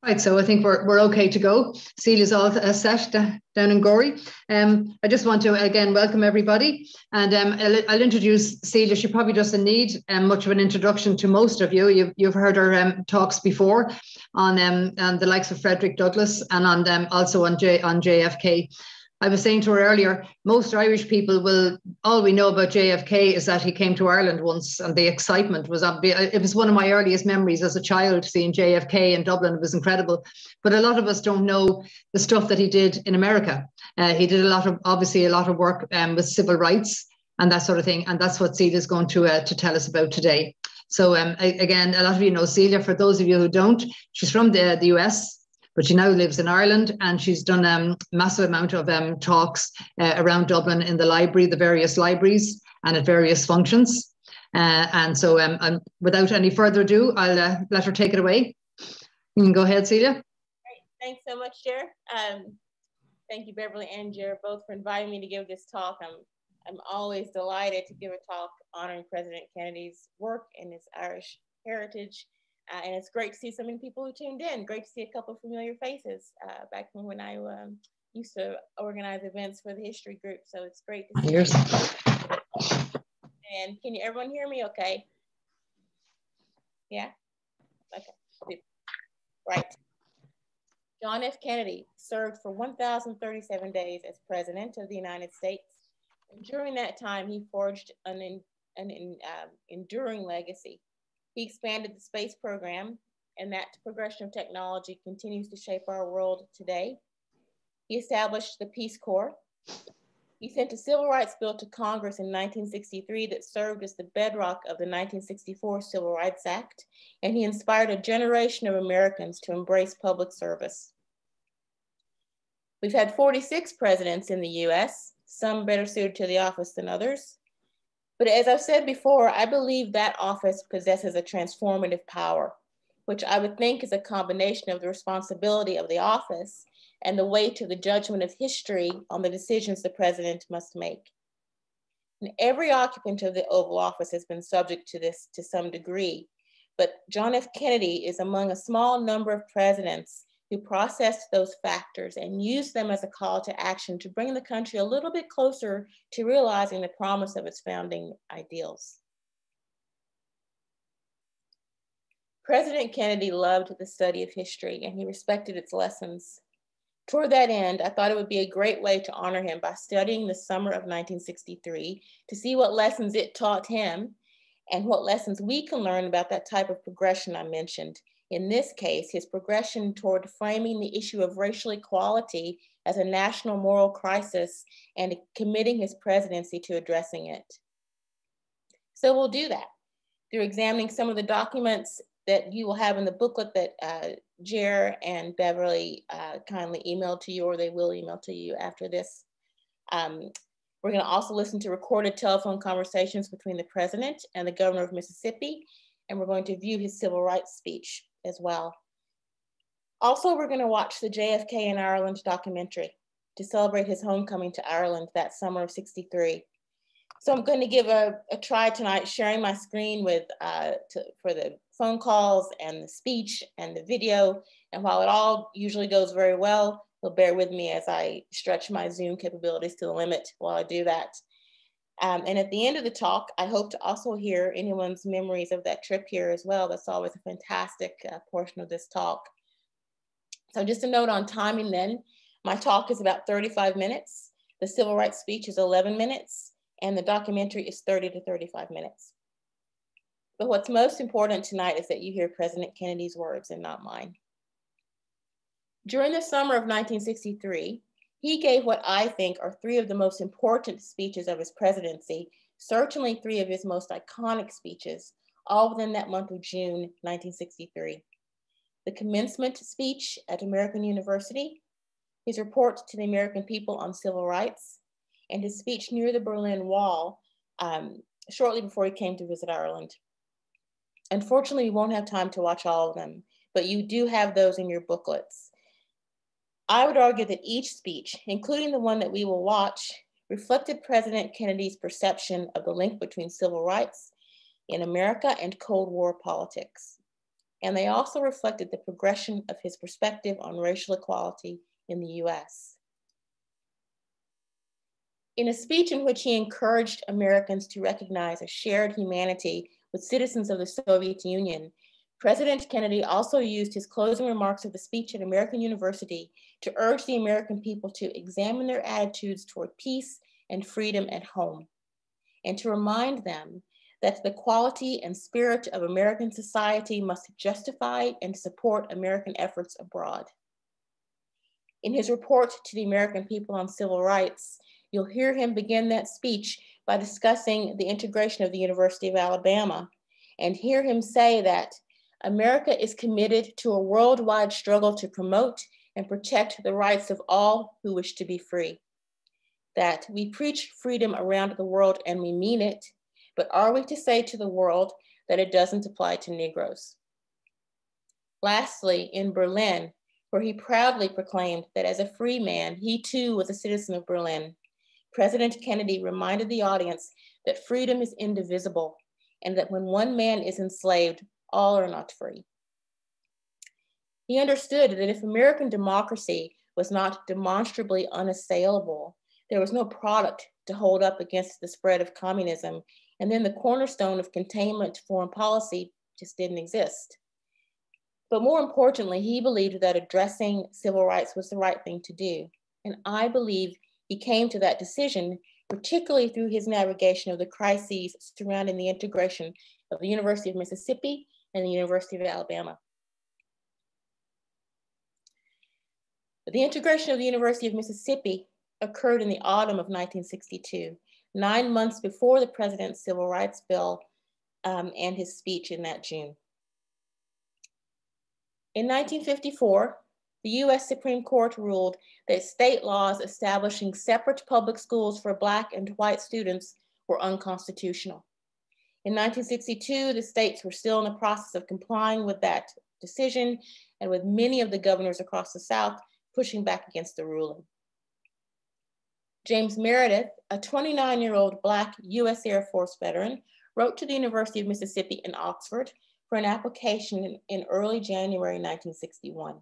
Right, so I think we're okay to go. Celia's all set down in Gorey. I just want to again welcome everybody, and I'll introduce Celia. She probably doesn't need much of an introduction to most of you. You've heard her talks before on the likes of Frederick Douglass and on also on JFK. I was saying to her earlier, most Irish people all we know about JFK is that he came to Ireland once, and the excitement was, it was one of my earliest memories as a child, seeing JFK in Dublin. It was incredible. But a lot of us don't know the stuff that he did in America. He did obviously a lot of work with civil rights and that sort of thing. And that's what Celia is going to tell us about today. So again, a lot of you know Celia. For those of you who don't, she's from the US. But she now lives in Ireland, and she's done a massive amount of talks around Dublin in the library, the various libraries, and at various functions. And so without any further ado, I'll let her take it away. You can go ahead, Celia. Great. Thanks so much, Chair. Thank you, Beverly and Jared, both for inviting me to give this talk. I'm always delighted to give a talk honoring President Kennedy's work and his Irish heritage. And it's great to see so many people who tuned in. Great to see a couple of familiar faces back when I used to organize events for the history group. So it's great to see. Cheers. And can everyone hear me okay? Yeah? Okay. Right. John F. Kennedy served for 1,037 days as President of the United States. And during that time, he forged an enduring legacy. He expanded the space program, and that progression of technology continues to shape our world today. He established the Peace Corps. He sent a civil rights bill to Congress in 1963 that served as the bedrock of the 1964 Civil Rights Act, and he inspired a generation of Americans to embrace public service. We've had 46 presidents in the US, some better suited to the office than others. But as I've said before, I believe that office possesses a transformative power, which I would think is a combination of the responsibility of the office and the weight of the judgment of history on the decisions the president must make. And every occupant of the Oval Office has been subject to this to some degree, but John F. Kennedy is among a small number of presidents who processed those factors and used them as a call to action to bring the country a little bit closer to realizing the promise of its founding ideals. President Kennedy loved the study of history, and he respected its lessons. Toward that end, I thought it would be a great way to honor him by studying the summer of 1963 to see what lessons it taught him and what lessons we can learn about that type of progression I mentioned. In this case, his progression toward framing the issue of racial equality as a national moral crisis and committing his presidency to addressing it. So we'll do that through examining some of the documents that you will have in the booklet that Jer and Beverly kindly emailed to you, or they will email to you after this. We're going to also listen to recorded telephone conversations between the president and the governor of Mississippi, and we're going to view his civil rights speech as well. Also, we're going to watch the JFK in Ireland documentary to celebrate his homecoming to Ireland that summer of '63. So I'm going to give a try tonight, sharing my screen with for the phone calls and the speech and the video. And while it all usually goes very well, you'll bear with me as I stretch my Zoom capabilities to the limit while I do that. And at the end of the talk, I hope to also hear anyone's memories of that trip here as well. That's always a fantastic portion of this talk. So just a note on timing then, my talk is about 35 minutes. The civil rights speech is 11 minutes, and the documentary is 30 to 35 minutes. But what's most important tonight is that you hear President Kennedy's words and not mine. During the summer of 1963, he gave what I think are three of the most important speeches of his presidency, certainly three of his most iconic speeches, all within that month of June, 1963. The commencement speech at American University, his report to the American people on civil rights, and his speech near the Berlin Wall shortly before he came to visit Ireland. Unfortunately, we won't have time to watch all of them, but you do have those in your booklets. I would argue that each speech, including the one that we will watch, reflected President Kennedy's perception of the link between civil rights in America and Cold War politics. and they also reflected the progression of his perspective on racial equality in the US. In a speech in which he encouraged Americans to recognize a shared humanity with citizens of the Soviet Union, President Kennedy also used his closing remarks of the speech at American University to urge the American people to examine their attitudes toward peace and freedom at home, and to remind them that the quality and spirit of American society must justify and support American efforts abroad. In his report to the American people on civil rights, you'll hear him begin that speech by discussing the integration of the University of Alabama, and hear him say that America is committed to a worldwide struggle to promote and protect the rights of all who wish to be free. That we preach freedom around the world and we mean it, but are we to say to the world that it doesn't apply to Negroes? Lastly, in Berlin, where he proudly proclaimed that as a free man, he too was a citizen of Berlin, President Kennedy reminded the audience that freedom is indivisible and that when one man is enslaved, all are not free. He understood that if American democracy was not demonstrably unassailable, there was no product to hold up against the spread of communism, and then the cornerstone of containment foreign policy just didn't exist. But more importantly, he believed that addressing civil rights was the right thing to do. And I believe he came to that decision, particularly through his navigation of the crises surrounding the integration of the University of Mississippi and the University of Alabama. The integration of the University of Mississippi occurred in the autumn of 1962, 9 months before the President's Civil Rights Bill and his speech in that June. In 1954, the US Supreme Court ruled that state laws establishing separate public schools for Black and white students were unconstitutional. In 1962, the states were still in the process of complying with that decision, and with many of the governors across the South pushing back against the ruling. James Meredith, a 29-year-old Black US Air Force veteran, wrote to the University of Mississippi in Oxford for an application in early January 1961.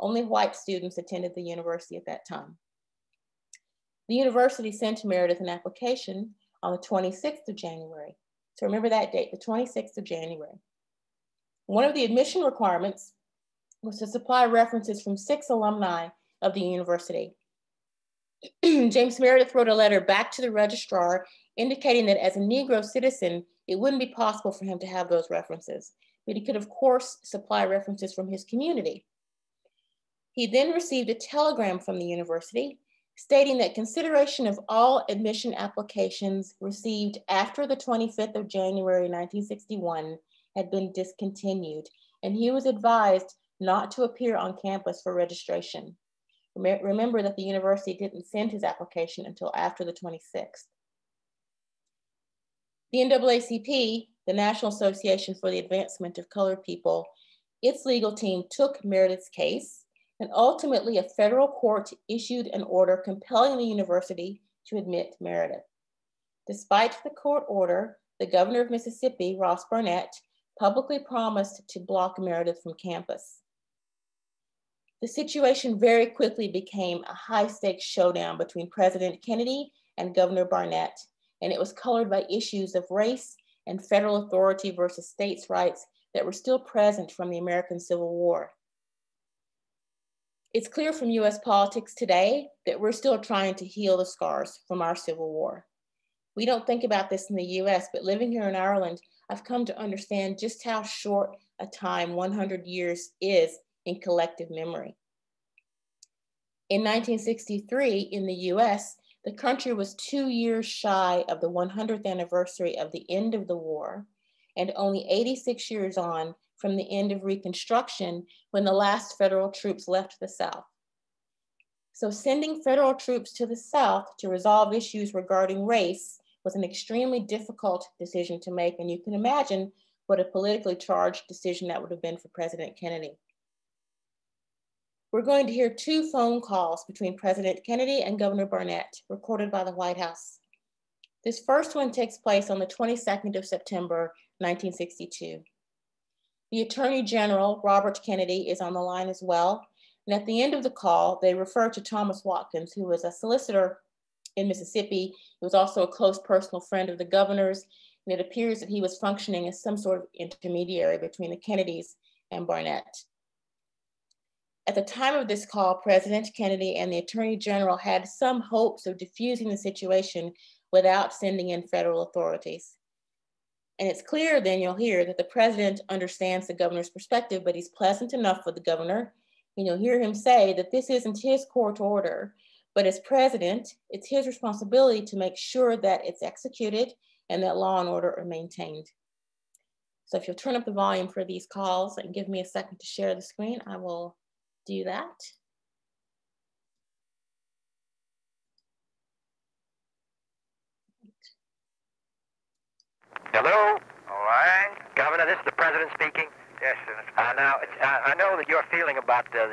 Only white students attended the university at that time. The university sent Meredith an application on the 26th of January. So remember that date, the 26th of January. One of the admission requirements was to supply references from 6 alumni of the university. James Meredith wrote a letter back to the registrar indicating that as a Negro citizen, it wouldn't be possible for him to have those references, but he could of course supply references from his community. He then received a telegram from the university stating that consideration of all admission applications received after the 25th of January 1961 had been discontinued, and he was advised not to appear on campus for registration. Remember that the university didn't send his application until after the 26th. The NAACP, the National Association for the Advancement of Colored People, its legal team took Meredith's case, and ultimately a federal court issued an order compelling the university to admit Meredith. Despite the court order, the governor of Mississippi, Ross Barnett, publicly promised to block Meredith from campus. The situation very quickly became a high-stakes showdown between President Kennedy and Governor Barnett, and it was colored by issues of race and federal authority versus states' rights that were still present from the American Civil War. It's clear from US politics today that we're still trying to heal the scars from our Civil War. We don't think about this in the US, but living here in Ireland, I've come to understand just how short a time 100 years is in collective memory. In 1963, in the US, the country was 2 years shy of the 100th anniversary of the end of the war, and only 86 years on from the end of Reconstruction when the last federal troops left the South. So sending federal troops to the South to resolve issues regarding race was an extremely difficult decision to make, and you can imagine what a politically charged decision that would have been for President Kennedy. We're going to hear 2 phone calls between President Kennedy and Governor Barnett, recorded by the White House. This first one takes place on the 22nd of September, 1962. The Attorney General, Robert Kennedy, is on the line as well. And at the end of the call, they refer to Thomas Watkins, who was a solicitor in Mississippi. He was also a close personal friend of the governor's, and it appears that he was functioning as some sort of intermediary between the Kennedys and Barnett. At the time of this call, President Kennedy and the Attorney General had some hopes of diffusing the situation without sending in federal authorities. And it's clear then you'll hear that the president understands the governor's perspective, but he's pleasant enough with the governor. And you'll hear him say that this isn't his court order, but as president, it's his responsibility to make sure that it's executed and that law and order are maintained. So if you'll turn up the volume for these calls and give me a second to share the screen, I will do that. Hello? All right. Governor, this is the president speaking. Yes, sir. Now, I know that your feeling about the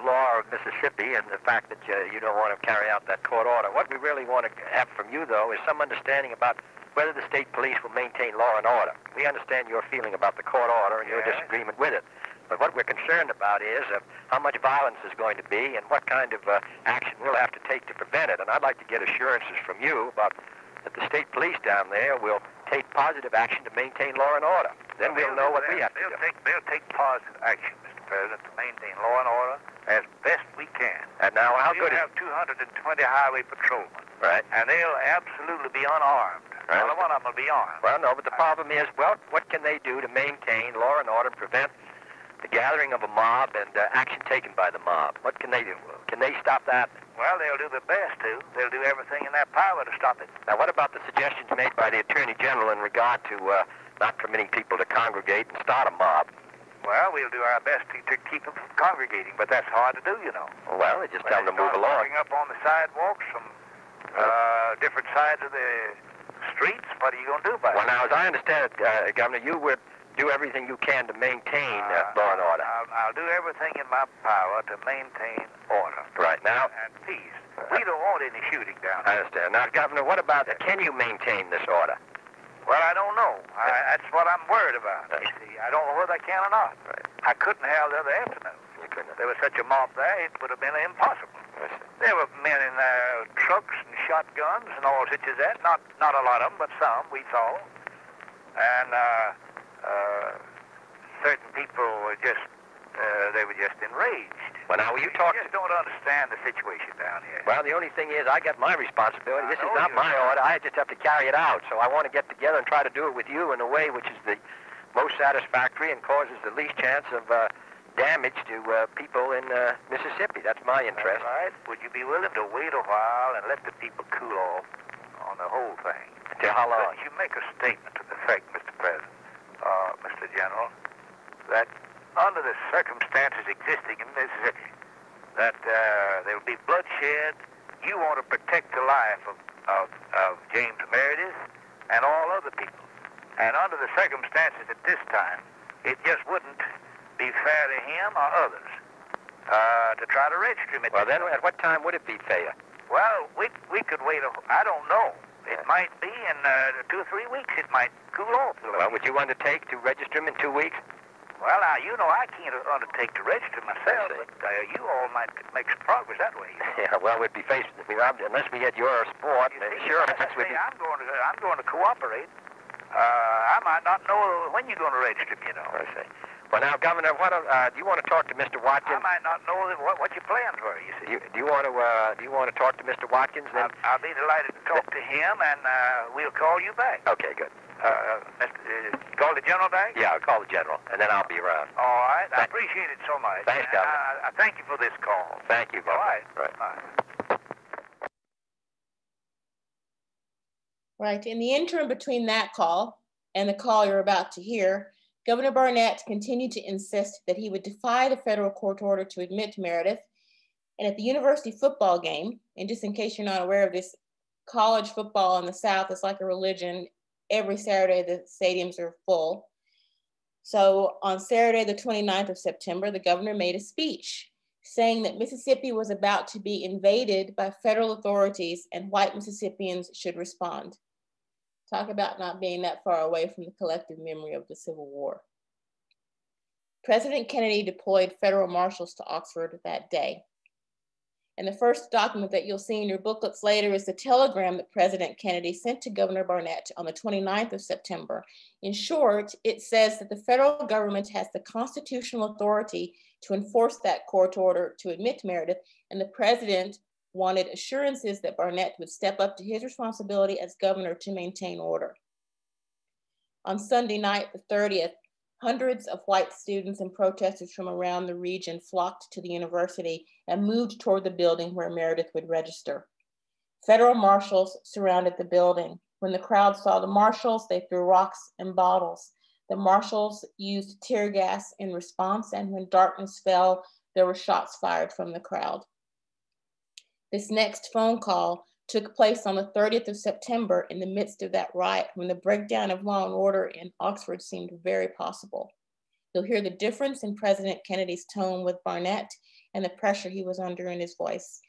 law of Mississippi and the fact that you don't want to carry out that court order. What we really want to have from you, though, is some understanding about whether the state police will maintain law and order. We understand your feeling about the court order and your disagreement with it. But what we're concerned about is how much violence is going to be and what kind of action we'll have to take to prevent it. And I'd like to get assurances from you about that the state police down there will take positive action to maintain law and order. Then we'll know what we have to do. They'll take positive action, Mr. President, to maintain law and order as best we can. And now, how good is... We'll have 220 highway patrolmen. Right. And they'll absolutely be unarmed. Right. Well, one of them will be armed. Well, no, but the problem is, well, what can they do to maintain law and order and prevent the gathering of a mob and action taken by the mob? What can they do? Can they stop that? Well, they'll do their best to. They'll do everything in their power to stop it. Now, what about the suggestions made by the Attorney General in regard to not permitting people to congregate and start a mob? Well, we'll do our best to keep them from congregating, but that's hard to do, you know. Well, they just tell them to move along. Walking up on the sidewalks from different sides of the streets, what are you going to do about it? Well, now, as I understand it, Governor, you would do everything you can to maintain law and order. I'll do everything in my power to maintain order. Right. Now, and peace. We don't want any shooting down there. I understand. Now, Governor, what about, can you maintain this order? Well, I don't know. That's what I'm worried about. You see, I don't know whether I can or not. Right. I couldn't have the other afternoon. You couldn't. There was such a mob there, it would have been impossible. There were men in trucks and shotguns and all such as that. Not a lot of them, but some we saw. And certain people were just enraged. Well, now, will you talk? I just don't understand the situation down here. Well, the only thing is, I got my responsibility. This is not my order. I just have to carry it out. So I want to get together and try to do it with you in a way which is the most satisfactory and causes the least chance of damage to people in Mississippi. That's my interest. That's right. Would you be willing to wait a while and let the people cool off on the whole thing? Until how long? You make a statement to the effect, Mr. President, Mr. General, that under the circumstances existing in Mississippi, that there will be bloodshed. You want to protect the life of James Meredith and all other people. And under the circumstances at this time, it just wouldn't be fair to him or others to try to register him. Well, then, at what time would it be fair? Well, we could wait. I don't know. It might be in 2 or 3 weeks. It might cool off a little. Well, would you undertake to register him in 2 weeks? Well, now, you know, I can't undertake to register myself, but you all might make some progress that way. Yeah, well, we'd be faced with, unless we had your support and assurance. I'm going to cooperate. I might not know when you're going to register me, you know. I see. Well, now, Governor, what do you want to talk to Mr. Watkins? I might not know what your plans were, you see. Do you want to talk to Mr. Watkins then? I'll be delighted to talk to him, and we'll call you back. Okay, good. Call the general back? Yeah, I'll call the general, and then I'll be around. All right. I appreciate it so much. Thanks, Governor. I thank you for this call. Thank you, Governor. All right. Right. In the interim between that call and the call you're about to hear, Governor Barnett continued to insist that he would defy the federal court order to admit Meredith. And at the university football game, and just in case you're not aware of this, college football in the South is like a religion. Every Saturday, the stadiums are full. So on Saturday, the 29th of September, the governor made a speech saying that Mississippi was about to be invaded by federal authorities and white Mississippians should respond. Talk about not being that far away from the collective memory of the Civil War. President Kennedy deployed federal marshals to Oxford that day. And the first document that you'll see in your booklets later is the telegram that President Kennedy sent to Governor Barnett on the 29th of September. In short, it says that the federal government has the constitutional authority to enforce that court order to admit Meredith, and the president wanted assurances that Barnett would step up to his responsibility as governor to maintain order. On Sunday night, the 30th, hundreds of white students and protesters from around the region flocked to the university and moved toward the building where Meredith would register. Federal marshals surrounded the building. When the crowd saw the marshals, they threw rocks and bottles. The marshals used tear gas in response, and when darkness fell, there were shots fired from the crowd. This next phone call took place on the 30th of September in the midst of that riot, when the breakdown of law and order in Oxford seemed very possible. You'll hear the difference in President Kennedy's tone with Barnett and the pressure he was under in his voice.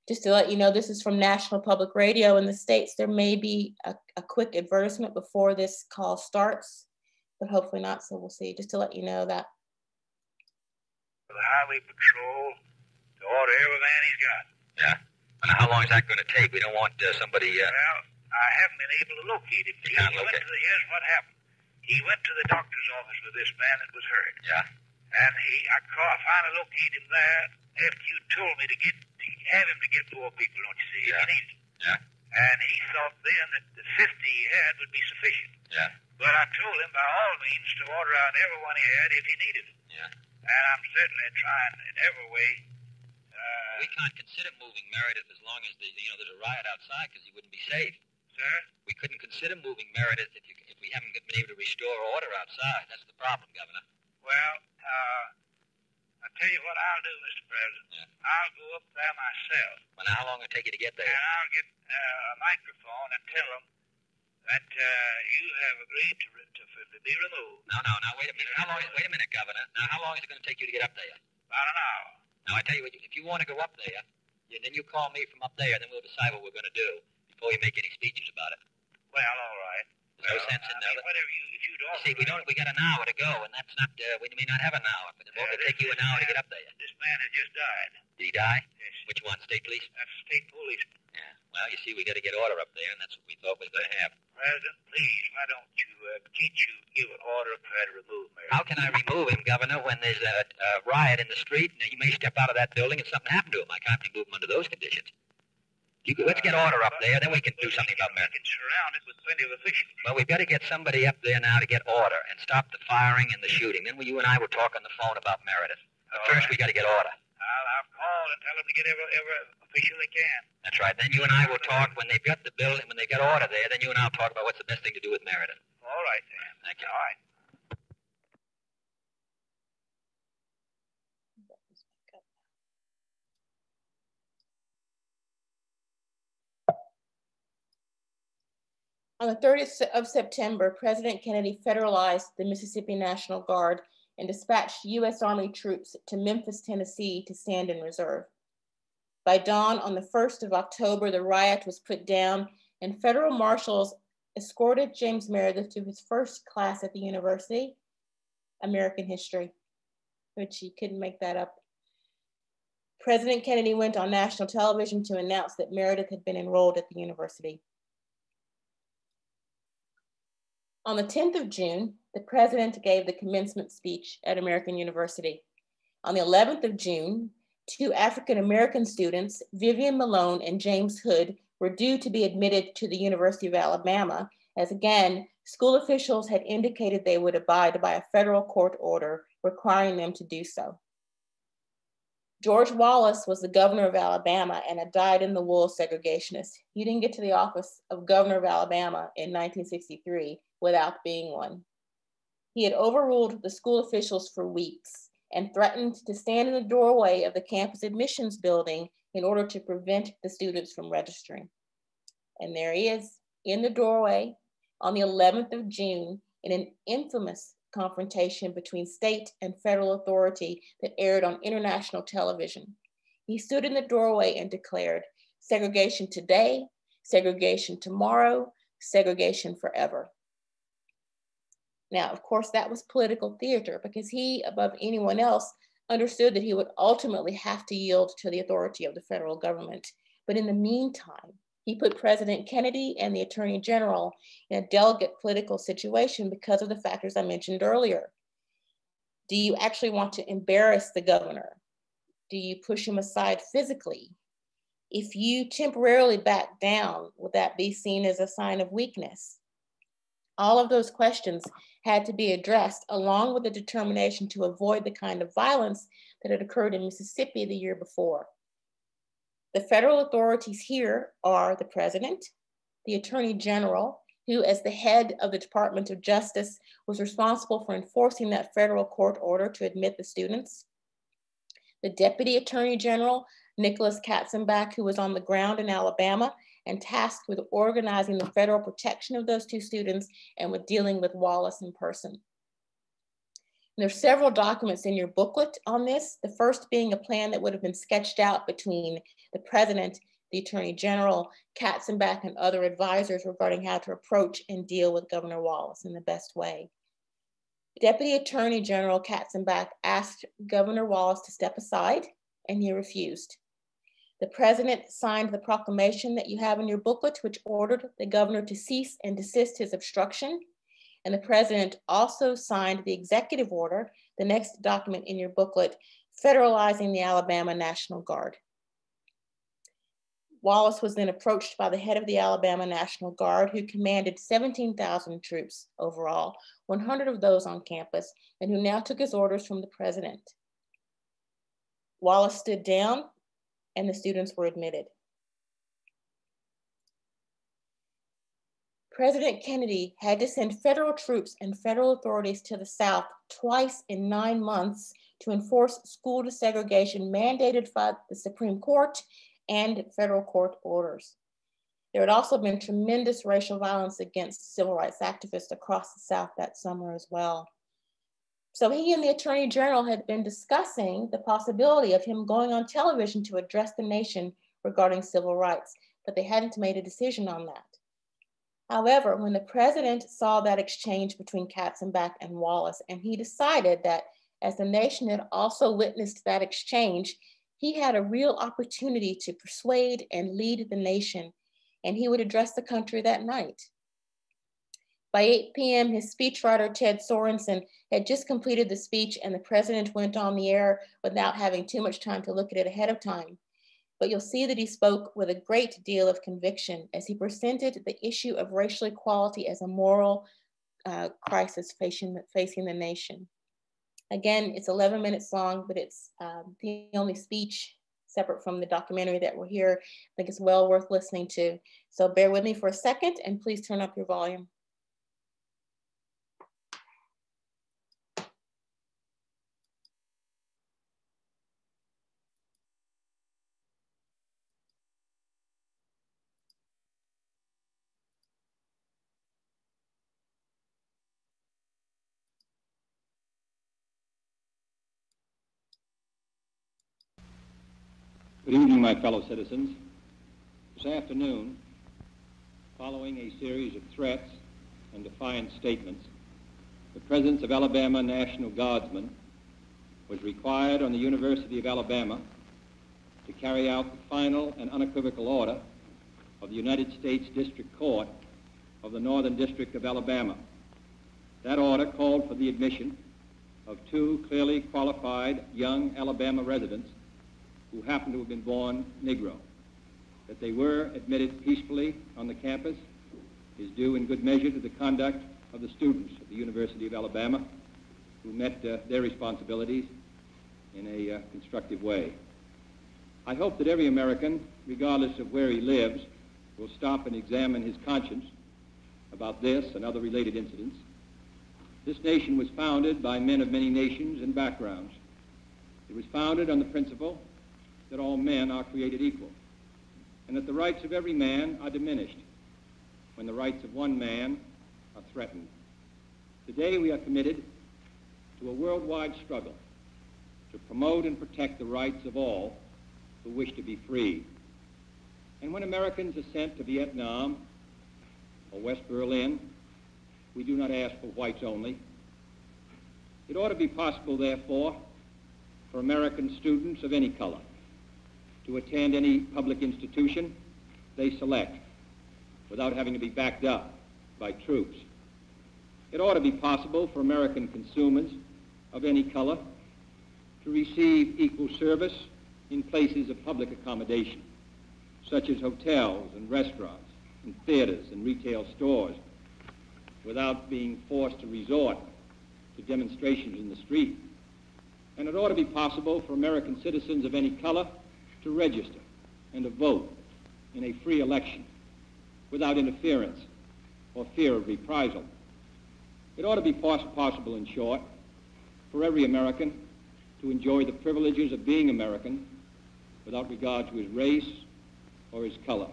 Just to let you know, this is from National Public Radio in the States. There may be a quick advertisement before this call starts, but hopefully not, so we'll see. Just to let you know that. The Highway Patrol to order every man he's got. Yeah. And how long is that going to take? We don't want somebody... Well, I haven't been able to locate him. Here's what happened. He went to the doctor's office with this man that was hurt. Yeah. And I finally located him there after you told me to have him to get more people, don't you see? Yeah. If he needed. Yeah. And he thought then that the 50 he had would be sufficient. Yeah. But I told him by all means to order out everyone he had if he needed it. Yeah. And I'm certainly trying in every way. We can't consider moving Meredith as long as there's a riot outside, because he wouldn't be safe. Sir? We couldn't consider moving Meredith if we haven't been able to restore order outside. That's the problem, Governor. Well, I'll tell you what I'll do, Mr. President. Yeah. I'll go up there myself. Well, now, how long will it take you to get there? And I'll get a microphone and tell them that you have agreed to be removed. No, wait a minute. Wait a minute, Governor. Now, how long is it going to take you to get up there? About an hour. Now, I tell you what, if you want to go up there, then you call me from up there, and then we'll decide what we're going to do before you make any speeches about it. Well, all right. There's no sense in that. Whatever if you'd offer. See, we got an hour to go, and that's not, we may not have an hour, but it will take you an hour to get up there. This man has just died. Did he die? Yes. Which one, state police? That's state policeman. Yeah. Well, you see, we got to get order up there, and that's what we thought we were going to have. President, please, why don't you, can't you give an order to try to remove Mary? How can I remove him, Governor, when there's a riot in the street, and he may step out of that building and something happened to him? I can't remove him under those conditions. Let's get order up there, then we can do something about Meredith. We can surround it with plenty of officials. Well, we've got to get somebody up there now to get order and stop the firing and the shooting. Then you and I will talk on the phone about Meredith. But first, we got to get order. I'll call and tell them to get every official they can. That's right. Then you and I will talk when they've got the building, when they've got order there. Then you and I will talk about what's the best thing to do with Meredith. All right, then. Thank you. All right. On the 30th of September, President Kennedy federalized the Mississippi National Guard and dispatched U.S. Army troops to Memphis, Tennessee to stand in reserve. By dawn on the 1st of October, the riot was put down and federal marshals escorted James Meredith to his first class at the university, American history, which he couldn't make that up. President Kennedy went on national television to announce that Meredith had been enrolled at the university. On the 10th of June, the president gave the commencement speech at American University. On the 11th of June, two African-American students, Vivian Malone and James Hood, were due to be admitted to the University of Alabama, as again, school officials had indicated they would abide by a federal court order requiring them to do so. George Wallace was the governor of Alabama and a dyed-in-the-wool segregationist. He didn't get to the office of governor of Alabama in 1963 without being one. He had overruled the school officials for weeks and threatened to stand in the doorway of the campus admissions building in order to prevent the students from registering. And there he is in the doorway on the 11th of June in an infamous confrontation between state and federal authority that aired on international television. He stood in the doorway and declared, "Segregation today, segregation tomorrow, segregation forever." Now, of course, that was political theater because he, above anyone else, understood that he would ultimately have to yield to the authority of the federal government. But in the meantime, he put President Kennedy and the Attorney General in a delicate political situation because of the factors I mentioned earlier. Do you actually want to embarrass the governor? Do you push him aside physically? If you temporarily back down, would that be seen as a sign of weakness? All of those questions had to be addressed, along with the determination to avoid the kind of violence that had occurred in Mississippi the year before. The federal authorities here are the president, the attorney general, who as the head of the Department of Justice was responsible for enforcing that federal court order to admit the students, the deputy attorney general, Nicholas Katzenbach, who was on the ground in Alabama and tasked with organizing the federal protection of those two students and with dealing with Wallace in person. And there's several documents in your booklet on this, the first being a plan that would have been sketched out between the president, the attorney general, Katzenbach, and other advisors regarding how to approach and deal with Governor Wallace in the best way. Deputy Attorney General Katzenbach asked Governor Wallace to step aside, and he refused. The president signed the proclamation that you have in your booklet, which ordered the governor to cease and desist his obstruction. And the president also signed the executive order, the next document in your booklet, federalizing the Alabama National Guard. Wallace was then approached by the head of the Alabama National Guard, who commanded 17,000 troops overall, 100 of those on campus, and who now took his orders from the president. Wallace stood down, and the students were admitted. President Kennedy had to send federal troops and federal authorities to the South twice in 9 months to enforce school desegregation mandated by the Supreme Court and federal court orders. There had also been tremendous racial violence against civil rights activists across the South that summer as well. So he and the Attorney General had been discussing the possibility of him going on television to address the nation regarding civil rights, but they hadn't made a decision on that. However, when the president saw that exchange between Katzenbach and Wallace, and he decided that as the nation had also witnessed that exchange, he had a real opportunity to persuade and lead the nation, and he would address the country that night. By 8 p.m., his speechwriter, Ted Sorensen, had just completed the speech, and the president went on the air without having too much time to look at it ahead of time. But you'll see that he spoke with a great deal of conviction as he presented the issue of racial equality as a moral crisis facing the nation. Again, it's 11 minutes long, but it's the only speech separate from the documentary that we're here. I think it's well worth listening to. So bear with me for a second and please turn up your volume. Good evening, my fellow citizens. This afternoon, following a series of threats and defiant statements, the presence of Alabama National Guardsmen was required on the University of Alabama to carry out the final and unequivocal order of the United States District Court of the Northern District of Alabama. That order called for the admission of 2 clearly qualified young Alabama residents who happened to have been born Negro. That they were admitted peacefully on the campus is due in good measure to the conduct of the students at the University of Alabama who met their responsibilities in a constructive way. I hope that every American, regardless of where he lives, will stop and examine his conscience about this and other related incidents. This nation was founded by men of many nations and backgrounds. It was founded on the principle that all men are created equal, and that the rights of every man are diminished when the rights of one man are threatened. Today we are committed to a worldwide struggle to promote and protect the rights of all who wish to be free. And when Americans are sent to Vietnam or West Berlin We do not ask for whites only. It ought to be possible, therefore, for American students of any color to attend any public institution they select without having to be backed up by troops. It ought to be possible for American consumers of any color to receive equal service in places of public accommodation, such as hotels and restaurants and theaters and retail stores, without being forced to resort to demonstrations in the street. And it ought to be possible for American citizens of any color to register and to vote in a free election without interference or fear of reprisal. It ought to be possible, in short, for every American to enjoy the privileges of being American without regard to his race or his color.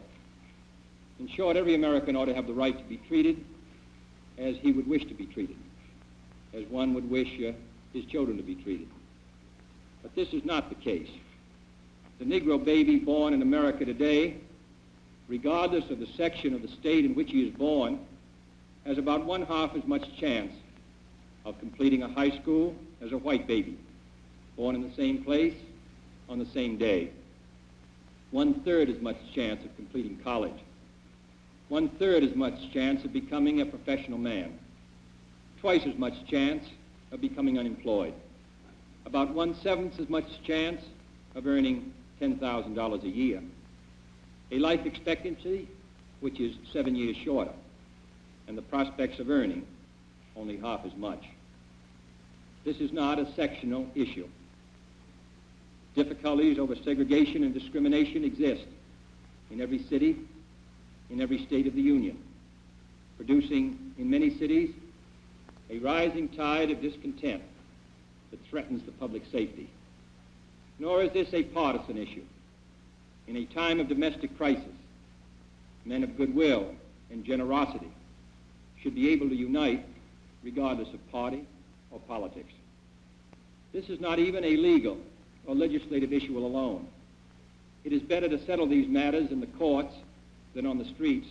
In short, every American ought to have the right to be treated as he would wish to be treated, as one would wish his children to be treated. But this is not the case. The Negro baby born in America today, regardless of the section of the state in which he is born, has about 1/2 as much chance of completing a high school as a white baby, born in the same place on the same day. 1/3 as much chance of completing college. 1/3 as much chance of becoming a professional man. Twice as much chance of becoming unemployed. About 1/7 as much chance of earning $10,000 a year. A life expectancy which is 7 years shorter, and the prospects of earning only half as much. This is not a sectional issue. Difficulties over segregation and discrimination exist in every city, in every state of the Union, producing in many cities a rising tide of discontent that threatens the public safety. Nor is this a partisan issue. In a time of domestic crisis, men of goodwill and generosity should be able to unite regardless of party or politics. This is not even a legal or legislative issue alone. It is better to settle these matters in the courts than on the streets,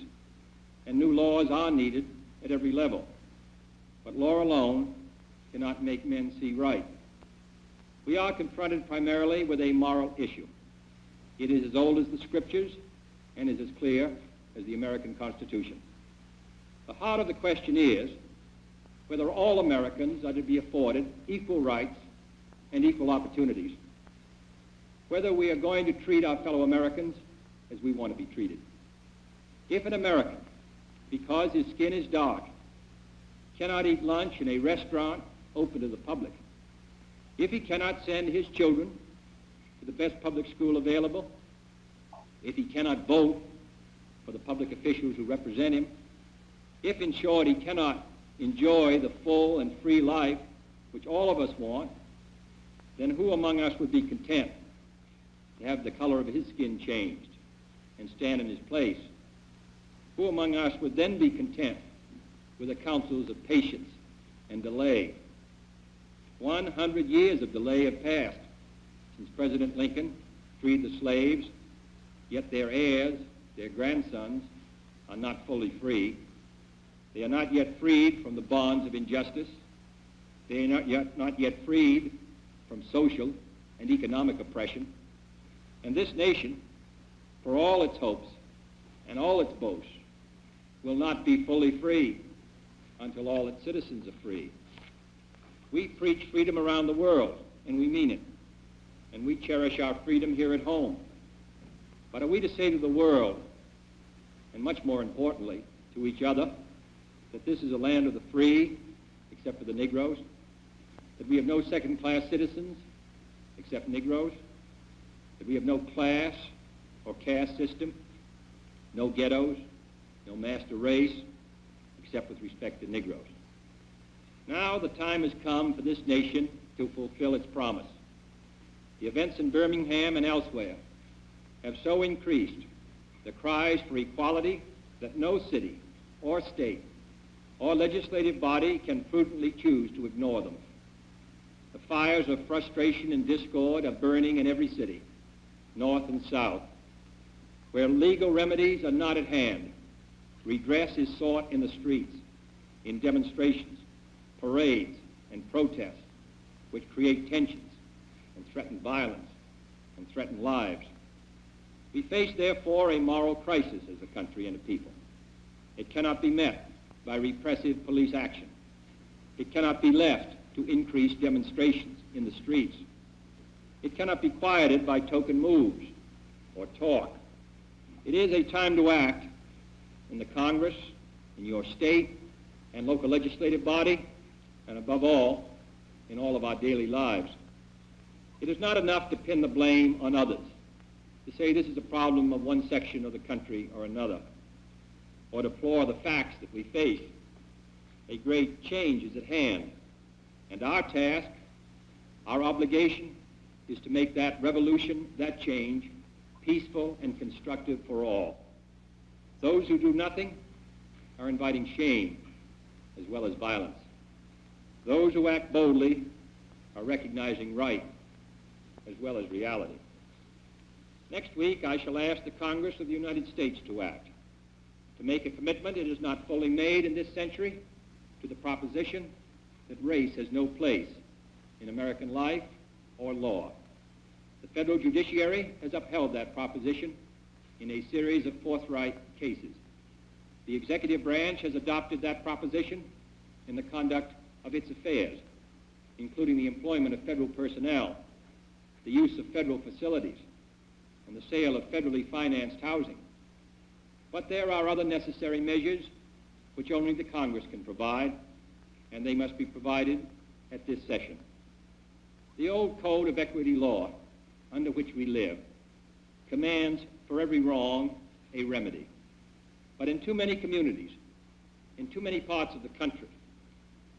and new laws are needed at every level. But law alone cannot make men see right. We are confronted primarily with a moral issue. It is as old as the Scriptures and is as clear as the American Constitution. The heart of the question is whether all Americans are to be afforded equal rights and equal opportunities, whether we are going to treat our fellow Americans as we want to be treated. If an American, because his skin is dark, cannot eat lunch in a restaurant open to the public, if he cannot send his children to the best public school available, if he cannot vote for the public officials who represent him, if, in short, he cannot enjoy the full and free life which all of us want, then who among us would be content to have the color of his skin changed and stand in his place? Who among us would then be content with the counsels of patience and delay? 100 years of delay have passed since President Lincoln freed the slaves, yet their heirs, their grandsons, are not fully free. They are not yet freed from the bonds of injustice. They are not yet freed from social and economic oppression. And this nation, for all its hopes and all its boasts, will not be fully free until all its citizens are free. We preach freedom around the world, and we mean it. And we cherish our freedom here at home. But are we to say to the world, and much more importantly, to each other, that this is a land of the free, except for the Negroes? That we have no second-class citizens, except Negroes? That we have no class or caste system, no ghettos, no master race, except with respect to Negroes? Now the time has come for this nation to fulfill its promise. The events in Birmingham and elsewhere have so increased the cries for equality that no city or state or legislative body can prudently choose to ignore them. The fires of frustration and discord are burning in every city, north and south. Where legal remedies are not at hand, redress is sought in the streets. in demonstrations, parades, and protests which create tensions and threaten violence and threaten lives. We face, therefore, a moral crisis as a country and a people. It cannot be met by repressive police action. It cannot be left to increase demonstrations in the streets. It cannot be quieted by token moves or talk. It is a time to act in the Congress, in your state and local legislative body, and above all, in all of our daily lives. It is not enough to pin the blame on others, to say this is a problem of one section of the country or another, or deplore the facts that we face. A great change is at hand, and our task, our obligation, is to make that revolution, that change, peaceful and constructive for all. Those who do nothing are inviting shame as well as violence. Those who act boldly are recognizing right as well as reality. Next week, I shall ask the Congress of the United States to act, to make a commitment it is not fully made in this century to the proposition that race has no place in American life or law. The federal judiciary has upheld that proposition in a series of forthright cases. The executive branch has adopted that proposition in the conduct of its affairs, including the employment of federal personnel, the use of federal facilities, and the sale of federally financed housing. But there are other necessary measures which only the Congress can provide, and they must be provided at this session. The old code of equity law under which we live commands for every wrong a remedy. But in too many communities, in too many parts of the country,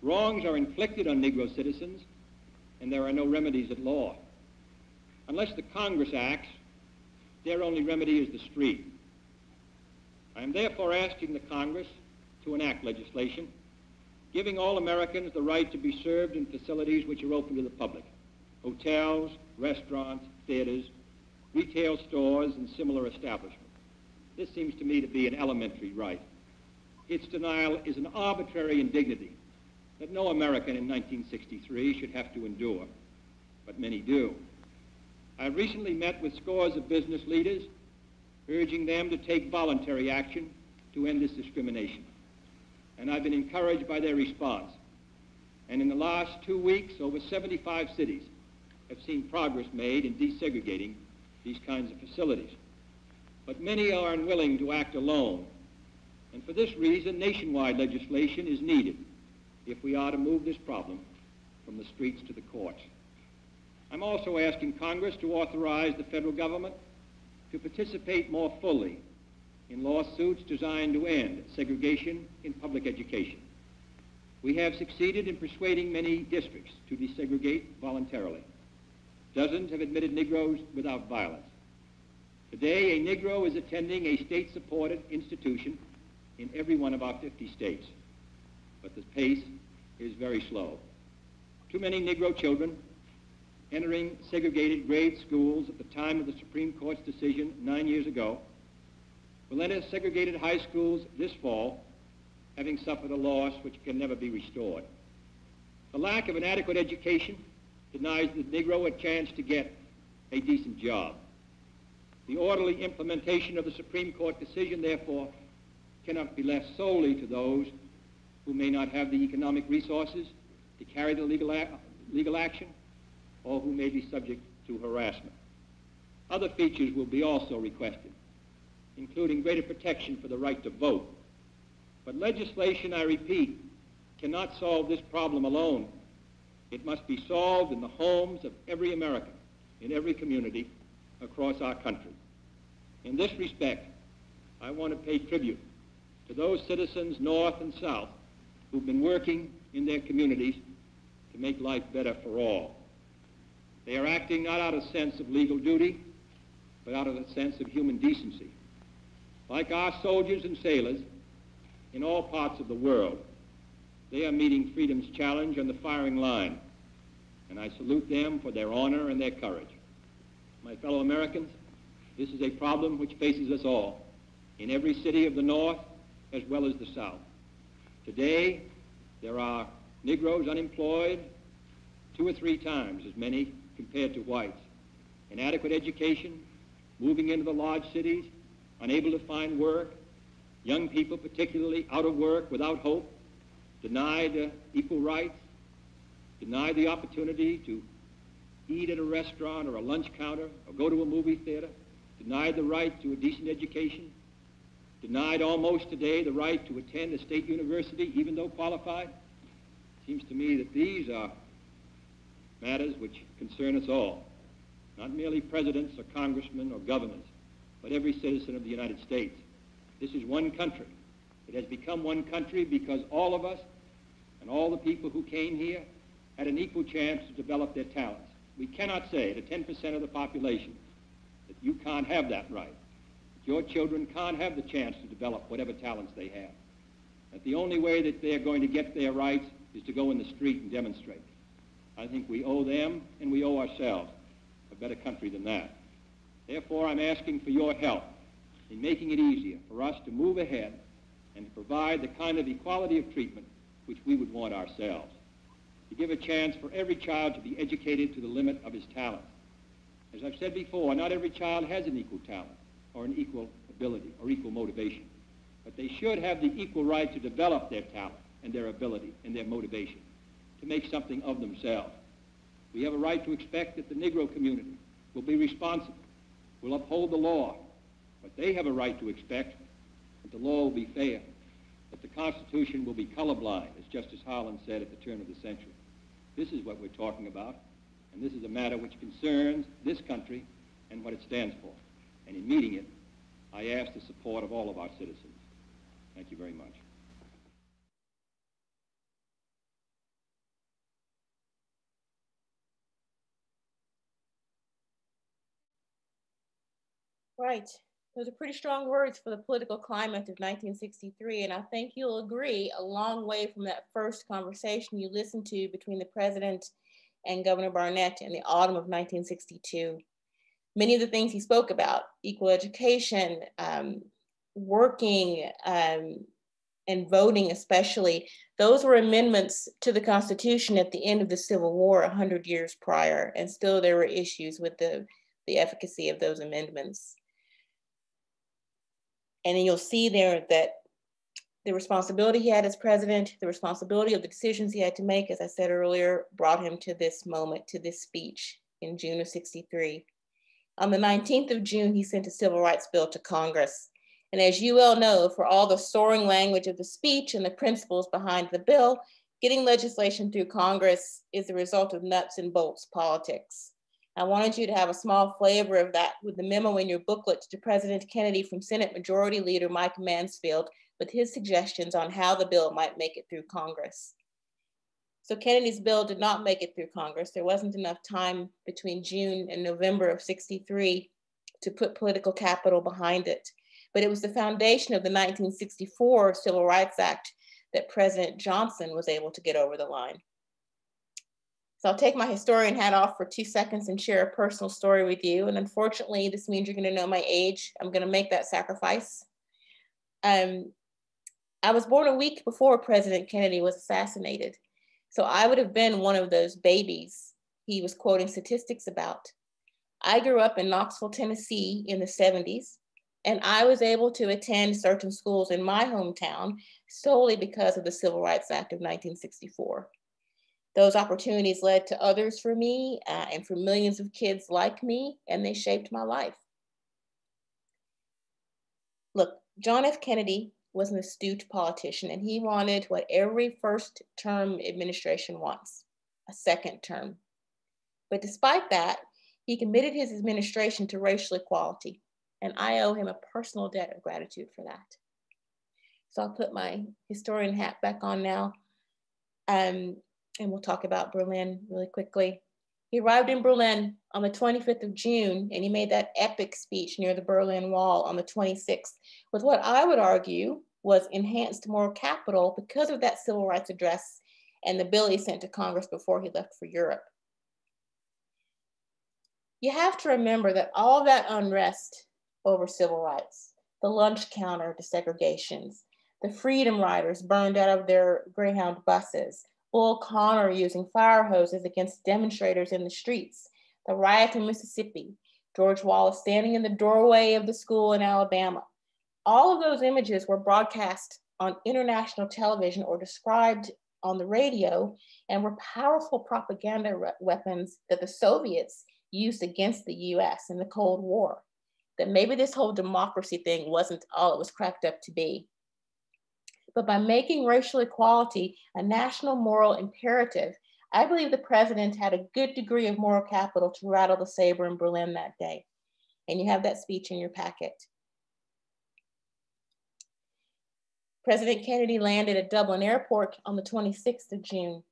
wrongs are inflicted on Negro citizens, and there are no remedies at law. Unless the Congress acts, their only remedy is the street. I am therefore asking the Congress to enact legislation giving all Americans the right to be served in facilities which are open to the public: hotels, restaurants, theaters, retail stores, and similar establishments. This seems to me to be an elementary right. Its denial is an arbitrary indignity that no American in 1963 should have to endure, but many do. I recently met with scores of business leaders, urging them to take voluntary action to end this discrimination. And I've been encouraged by their response. And in the last 2 weeks, over 75 cities have seen progress made in desegregating these kinds of facilities. But many are unwilling to act alone. And for this reason, nationwide legislation is needed if we are to move this problem from the streets to the courts. I'm also asking Congress to authorize the federal government to participate more fully in lawsuits designed to end segregation in public education. We have succeeded in persuading many districts to desegregate voluntarily. Dozens have admitted Negroes without violence. Today, a Negro is attending a state-supported institution in every one of our 50 states, but the pace is very slow. Too many Negro children entering segregated grade schools at the time of the Supreme Court's decision 9 years ago will enter segregated high schools this fall, having suffered a loss which can never be restored. The lack of an adequate education denies the Negro a chance to get a decent job. The orderly implementation of the Supreme Court decision, therefore, cannot be left solely to those who may not have the economic resources to carry the legal action, or who may be subject to harassment. Other features will be also requested, including greater protection for the right to vote. But legislation, I repeat, cannot solve this problem alone. It must be solved in the homes of every American, in every community across our country. In this respect, I want to pay tribute to those citizens north and south who've been working in their communities to make life better for all. They are acting not out of a sense of legal duty, but out of a sense of human decency. Like our soldiers and sailors in all parts of the world, they are meeting freedom's challenge on the firing line, and I salute them for their honor and their courage. My fellow Americans, this is a problem which faces us all, in every city of the North as well as the South. Today, There are Negroes unemployed 2 or 3 times as many compared to whites. Inadequate education, moving into the large cities, unable to find work, young people particularly out of work, without hope, denied equal rights, denied the opportunity to eat at a restaurant or a lunch counter or go to a movie theater, denied the right to a decent education, denied almost today the right to attend a state university even though qualified. It seems to me that these are matters which concern us all, not merely presidents or congressmen or governors, but every citizen of the United States. This is one country. It has become one country because all of us and all the people who came here had an equal chance to develop their talents. We cannot say to 10% of the population that you can't have that right, that your children can't have the chance to develop whatever talents they have, that the only way that they're going to get their rights is to go in the street and demonstrate. I think we owe them and we owe ourselves a better country than that. Therefore, I'm asking for your help in making it easier for us to move ahead and to provide the kind of equality of treatment which we would want ourselves. To give a chance for every child to be educated to the limit of his talent. As I've said before, not every child has an equal talent or an equal ability or equal motivation, but they should have the equal right to develop their talent and their ability and their motivation to make something of themselves. We have a right to expect that the Negro community will be responsible, will uphold the law, but they have a right to expect that the law will be fair, that the Constitution will be colorblind, as Justice Harlan said at the turn of the century. This is what we're talking about, and this is a matter which concerns this country and what it stands for. And in meeting it, I ask the support of all of our citizens. Thank you very much. Right. Those are pretty strong words for the political climate of 1963, and I think you'll agree a long way from that first conversation you listened to between the president and Governor Barnett in the autumn of 1962. Many of the things he spoke about, equal education, working, and voting especially, those were amendments to the Constitution at the end of the Civil War 100 years prior, and still there were issues with the efficacy of those amendments. And then you'll see there that the responsibility he had as president, the responsibility of the decisions he had to make, as I said earlier, brought him to this moment, to this speech in June of '63. On the 19th of June, he sent a civil rights bill to Congress. And as you well know, for all the soaring language of the speech and the principles behind the bill, getting legislation through Congress is the result of nuts and bolts politics. I wanted you to have a small flavor of that with the memo in your booklet to President Kennedy from Senate Majority Leader Mike Mansfield with his suggestions on how the bill might make it through Congress. So Kennedy's bill did not make it through Congress. There wasn't enough time between June and November of '63 to put political capital behind it. But it was the foundation of the 1964 Civil Rights Act that President Johnson was able to get over the line. So I'll take my historian hat off for 2 seconds and share a personal story with you. And unfortunately, this means you're going to know my age. I'm going to make that sacrifice. I was born a week before President Kennedy was assassinated. So I would have been one of those babies he was quoting statistics about. I grew up in Knoxville, Tennessee in the '70s, and I was able to attend certain schools in my hometown solely because of the Civil Rights Act of 1964. Those opportunities led to others for me and for millions of kids like me, and they shaped my life. Look, John F. Kennedy was an astute politician, and he wanted what every first-term administration wants, a second term. But despite that, he committed his administration to racial equality, and I owe him a personal debt of gratitude for that. So I'll put my historian hat back on now. And we'll talk about Berlin really quickly. He arrived in Berlin on the 25th of June, and he made that epic speech near the Berlin Wall on the 26th, with what I would argue was enhanced moral capital because of that civil rights address and the bill he sent to Congress before he left for Europe. You have to remember that all that unrest over civil rights, the lunch counter desegregations, The Freedom Riders burned out of their Greyhound buses. Bull Connor using fire hoses against demonstrators in the streets. The riot in Mississippi. George Wallace standing in the doorway of the school in Alabama. All of those images were broadcast on international television or described on the radio and were powerful propaganda weapons that the Soviets used against the US in the Cold War. That maybe this whole democracy thing wasn't all it was cracked up to be. But by making racial equality a national moral imperative, I believe the president had a good degree of moral capital to rattle the saber in Berlin that day. And you have that speech in your packet. President Kennedy landed at Dublin Airport on the 26th of June.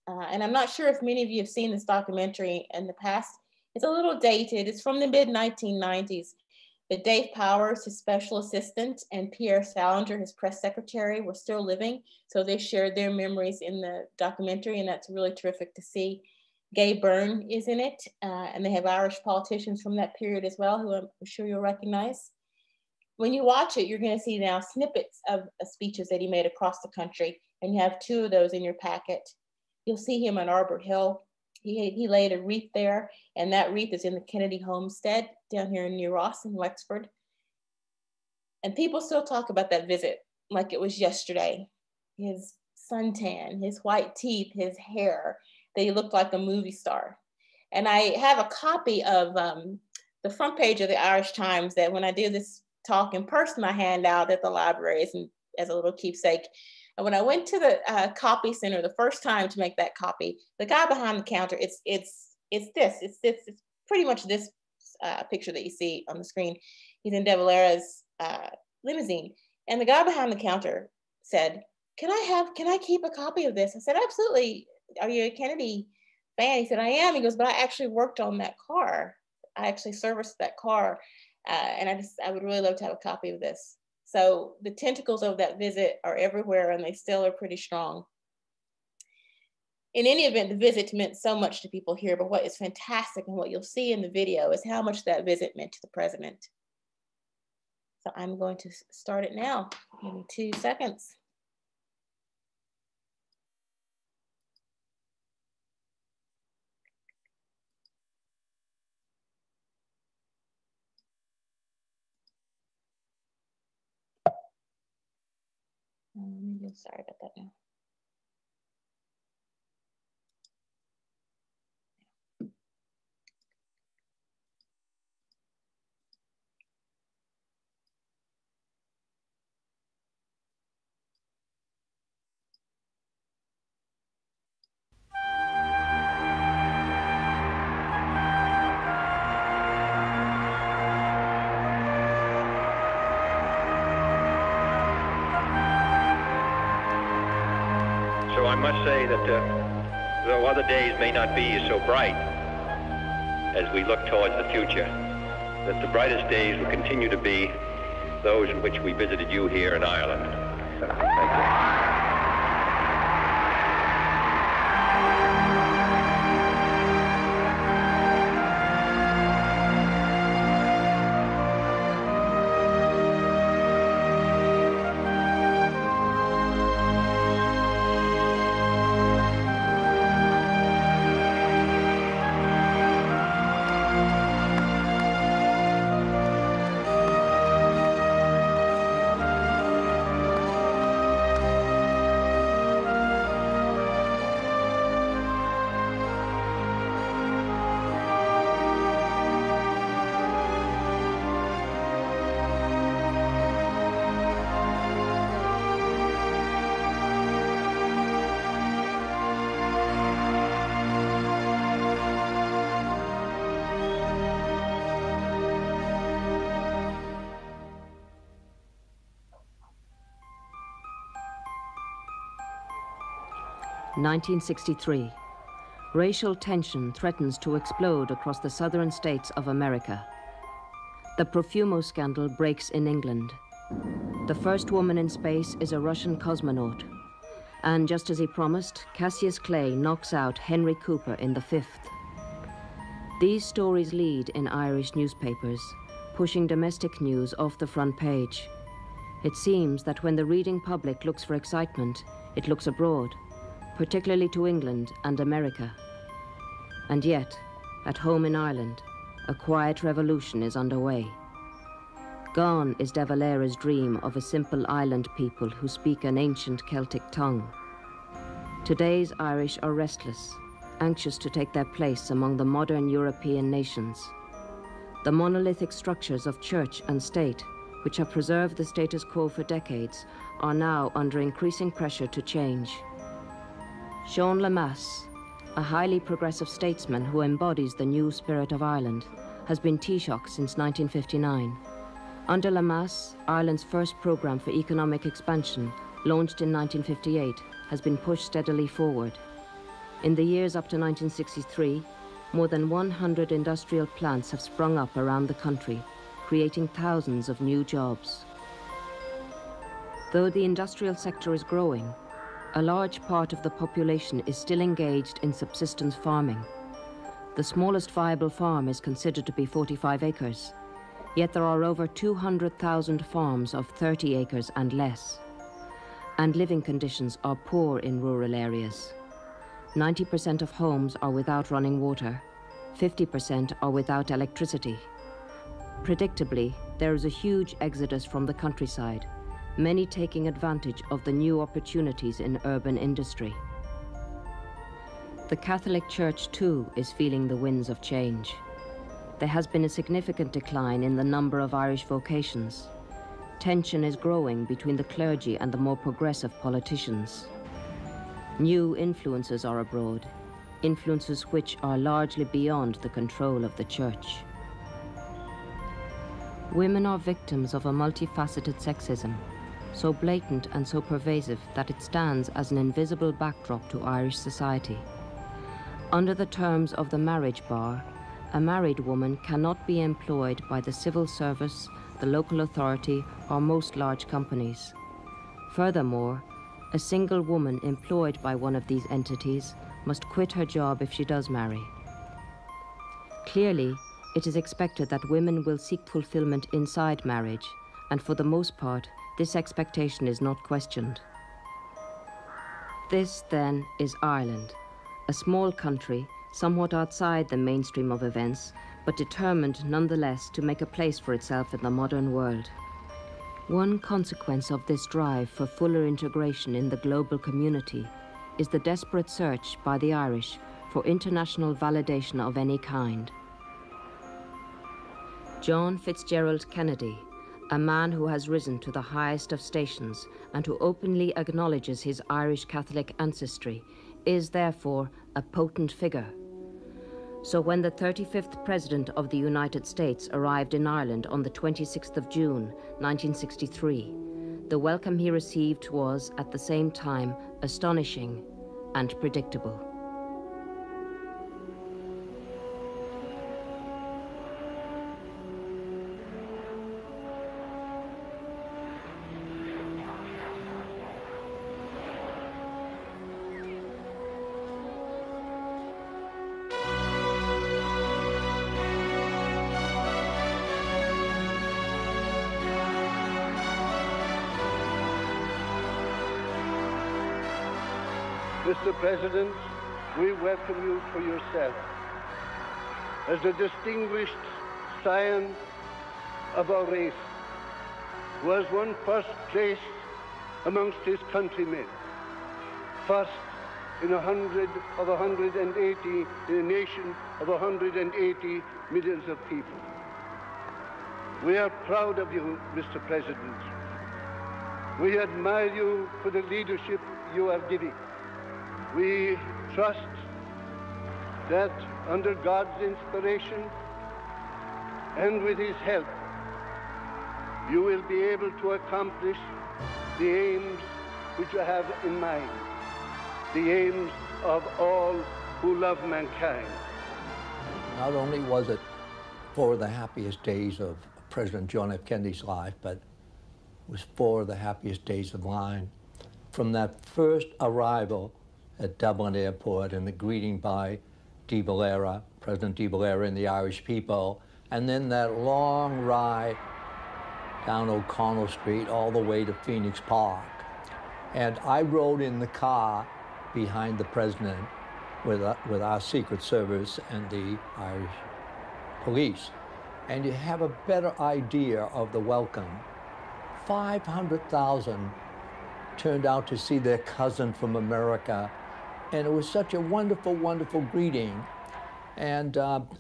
And I'm not sure if many of you have seen this documentary in the past. It's a little dated. It's from the mid-1990s. But Dave Powers, his special assistant, and Pierre Salinger, his press secretary, were still living. So they shared their memories in the documentary, and that's really terrific to see. Gay Byrne is in it, and they have Irish politicians from that period as well, who I'm sure you'll recognize. When you watch it, you're going to see now snippets of speeches that he made across the country, and you have 2 of those in your packet. You'll see him on Arbor Hill. He laid a wreath there, and that wreath is in the Kennedy homestead down here in New Ross in Wexford. And people still talk about that visit like it was yesterday. His suntan, his white teeth, his hair, that he looked like a movie star. And I have a copy of the front page of the Irish Times that when I do this talk in person, I hand out at the libraries and as a little keepsake. And when I went to the copy center the first time to make that copy, the guy behind the counter, it's pretty much this picture that you see on the screen. He's in De Valera's limousine, and the guy behind the counter said, "Can I keep a copy of this?" I said, "Absolutely. Are you a Kennedy fan?" He said, "I am." He goes, "But I actually worked on that car. I actually serviced that car, and I would really love to have a copy of this." So the tentacles of that visit are everywhere, and they still are pretty strong. In any event, the visit meant so much to people here, but what is fantastic and what you'll see in the video is how much that visit meant to the president. So I'm going to start it now. Give me 2 seconds. Sorry about that now. So I must say that though other days may not be so bright as we look towards the future, that the brightest days will continue to be those in which we visited you here in Ireland. Thank you. In 1963, racial tension threatens to explode across the southern states of America. The Profumo scandal breaks in England. The first woman in space is a Russian cosmonaut. And just as he promised, Cassius Clay knocks out Henry Cooper in the 5th. These stories lead in Irish newspapers, pushing domestic news off the front page. It seems that when the reading public looks for excitement, it looks abroad, particularly to England and America. And yet, at home in Ireland, a quiet revolution is underway. Gone is De Valera's dream of a simple island people who speak an ancient Celtic tongue. Today's Irish are restless, anxious to take their place among the modern European nations. The monolithic structures of church and state, which have preserved the status quo for decades, are now under increasing pressure to change. Sean Lemass, a highly progressive statesman who embodies the new spirit of Ireland, has been Taoiseach since 1959. Under Lemass, Ireland's first programme for economic expansion, launched in 1958, has been pushed steadily forward. In the years up to 1963, more than 100 industrial plants have sprung up around the country, creating thousands of new jobs. Though the industrial sector is growing, a large part of the population is still engaged in subsistence farming. The smallest viable farm is considered to be 45 acres, yet there are over 200,000 farms of 30 acres and less. And living conditions are poor in rural areas. 90% of homes are without running water, 50% are without electricity. Predictably, there is a huge exodus from the countryside, many taking advantage of the new opportunities in urban industry. The Catholic Church, too, is feeling the winds of change. There has been a significant decline in the number of Irish vocations. Tension is growing between the clergy and the more progressive politicians. New influences are abroad, influences which are largely beyond the control of the Church. Women are victims of a multifaceted sexism, so blatant and so pervasive that it stands as an invisible backdrop to Irish society. Under the terms of the marriage bar, a married woman cannot be employed by the civil service, the local authority, or most large companies. Furthermore, a single woman employed by one of these entities must quit her job if she does marry. Clearly, it is expected that women will seek fulfillment inside marriage, and for the most part, this expectation is not questioned. This, then, is Ireland, a small country, somewhat outside the mainstream of events, but determined nonetheless to make a place for itself in the modern world. One consequence of this drive for fuller integration in the global community is the desperate search by the Irish for international validation of any kind. John Fitzgerald Kennedy, a man who has risen to the highest of stations and who openly acknowledges his Irish Catholic ancestry, is therefore a potent figure. So when the 35th President of the United States arrived in Ireland on the 26th of June, 1963, the welcome he received was, at the same time, astonishing and predictable. Mr. President, we welcome you for yourself. As a distinguished scion of our race, who has won first place amongst his countrymen, first in 180, in a nation of 180 millions of people. We are proud of you, Mr. President. We admire you for the leadership you are giving. We trust that under God's inspiration and with his help, you will be able to accomplish the aims which you have in mind, the aims of all who love mankind. Not only was it four of the happiest days of President John F. Kennedy's life, but it was four of the happiest days of mine. From that first arrival at Dublin Airport and the greeting by De Valera, President De Valera and the Irish people, and then that long ride down O'Connell Street all the way to Phoenix Park. And I rode in the car behind the president with our Secret Service and the Irish police. And you have a better idea of the welcome. 500,000 turned out to see their cousin from America. And it was such a wonderful, wonderful greeting. And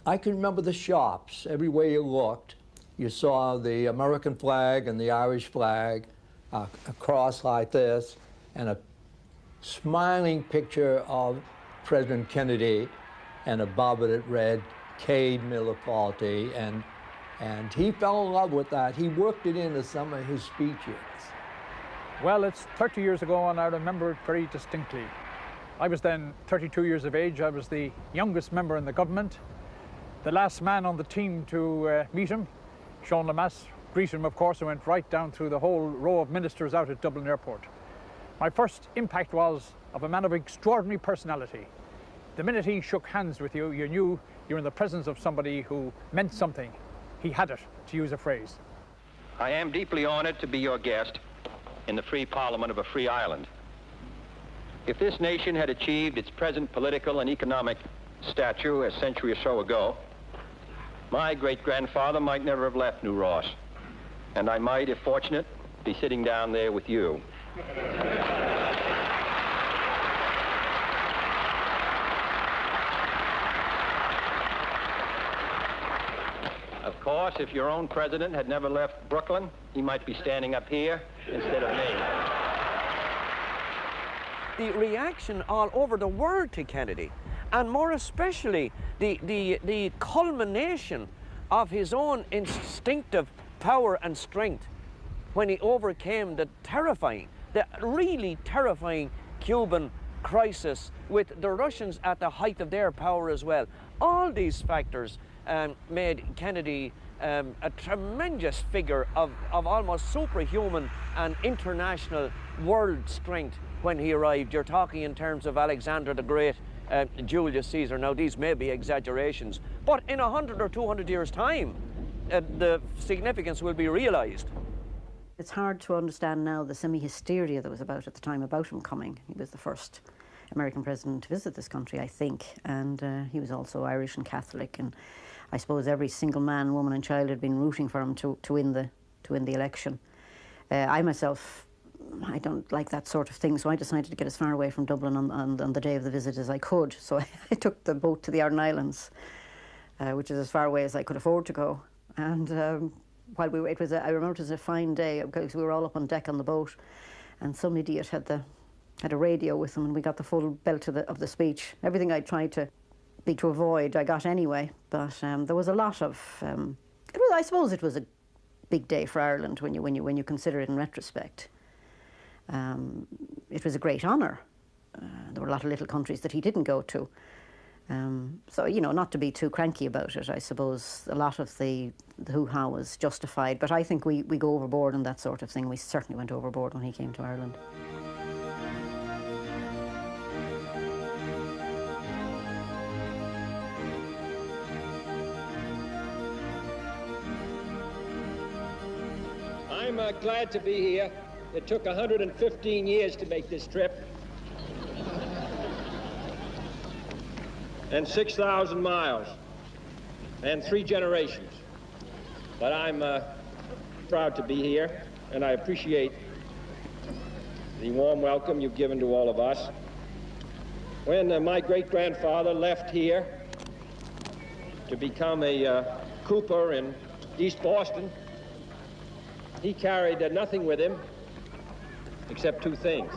I can remember the shops. Everywhere you looked, you saw the American flag and the Irish flag, a cross like this, and a smiling picture of President Kennedy, and above it it read, Cade Miller Faulty, and he fell in love with that. He worked it into some of his speeches. Well, it's 30 years ago, and I remember it very distinctly. I was then 32 years of age. I was the youngest member in the government, the last man on the team to meet him. Sean Lemass greeted him, of course, and went right down through the whole row of ministers out at Dublin Airport. My first impact was of a man of extraordinary personality. The minute he shook hands with you, you knew you were in the presence of somebody who meant something. He had it, to use a phrase. I am deeply honored to be your guest in the free parliament of a free island. If this nation had achieved its present political and economic stature a century or so ago, my great-grandfather might never have left New Ross, and I might, if fortunate, be sitting down there with you. Of course, if your own president had never left Brooklyn, he might be standing up here instead of me. The reaction all over the world to Kennedy, and more especially the culmination of his own instinctive power and strength when he overcame the really terrifying Cuban crisis with the Russians at the height of their power as well. All these factors made Kennedy a tremendous figure of almost superhuman and international world strength when he arrived. You're talking in terms of Alexander the Great, Julius Caesar. Now, these may be exaggerations, but in 100 or 200 years' time, the significance will be realized. It's hard to understand now the semi-hysteria that was about at the time about him coming. He was the first American president to visit this country, I think, and he was also Irish and Catholic, and I suppose every single man, woman and child had been rooting for him to win the election. I myself, I don't like that sort of thing, so I decided to get as far away from Dublin on the day of the visit as I could. So I took the boat to the Aran Islands, which is as far away as I could afford to go. And while we were, I remember it was a fine day because we were all up on deck on the boat, and some idiot had a radio with him, and we got the full belt of the speech. Everything I tried to avoid, I got anyway. But there was a lot of. I suppose it was a big day for Ireland when you consider it in retrospect. It was a great honour. There were a lot of little countries that he didn't go to. So, you know, not to be too cranky about it, I suppose a lot of the hoo-ha was justified, but I think we go overboard on that sort of thing. We certainly went overboard when he came to Ireland. I'm glad to be here. It took 115 years to make this trip. And 6,000 miles. And 3 generations. But I'm proud to be here, and I appreciate the warm welcome you've given to all of us. When my great-grandfather left here to become a cooper in East Boston, he carried nothing with him except 2 things: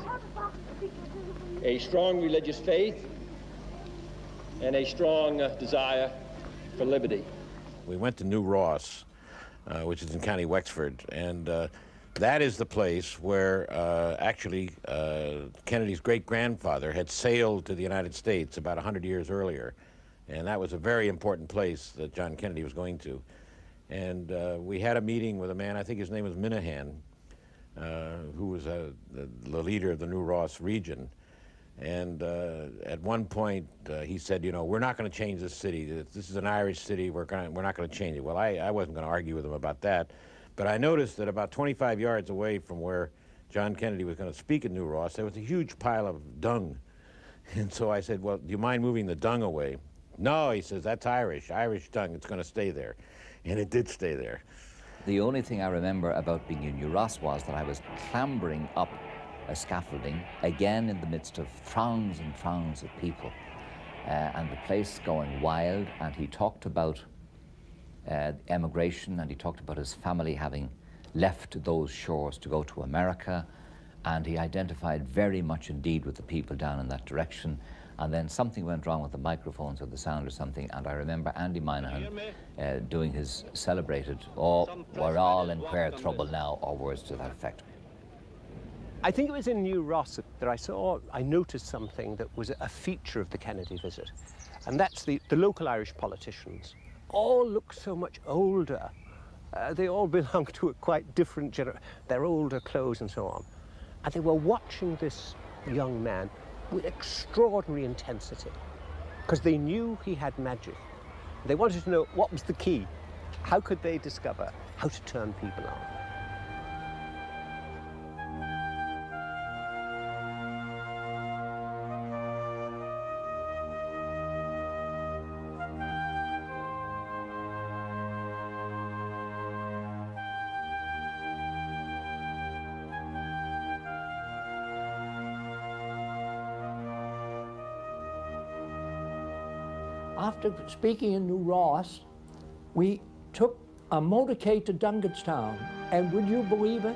a strong religious faith and a strong desire for liberty. We went to New Ross, which is in County Wexford, and that is the place where actually Kennedy's great-grandfather had sailed to the United States about 100 years earlier, and that was a very important place that John Kennedy was going to. And we had a meeting with a man, I think his name was Minahan, who was the leader of the New Ross region. And at one point, he said, you know, we're not going to change this city. This is an Irish city. We're not going to change it. Well, I wasn't going to argue with him about that. But I noticed that about 25 yards away from where John Kennedy was going to speak at New Ross, there was a huge pile of dung. And so I said, well, do you mind moving the dung away? No, he says, that's Irish dung, it's going to stay there. And it did stay there. The only thing I remember about being in New Ross was that I was clambering up a scaffolding, again in the midst of throngs and throngs of people, and the place going wild, and he talked about emigration, and he talked about his family having left those shores to go to America, and he identified very much indeed with the people down in that direction. And then something went wrong with the microphones or the sound or something, and I remember Andy Minahan doing his celebrated, "Oh, we're all in queer trouble now," or words to that effect. I think it was in New Ross that I noticed something that was a feature of the Kennedy visit, and that's the local Irish politicians all look so much older. They all belong to a quite different generation. They're older clothes and so on. And they were watching this young man with extraordinary intensity, because they knew he had magic. They wanted to know what was the key. How could they discover how to turn people on? After speaking in New Ross, we took a motorcade to Duncanstown, and would you believe it?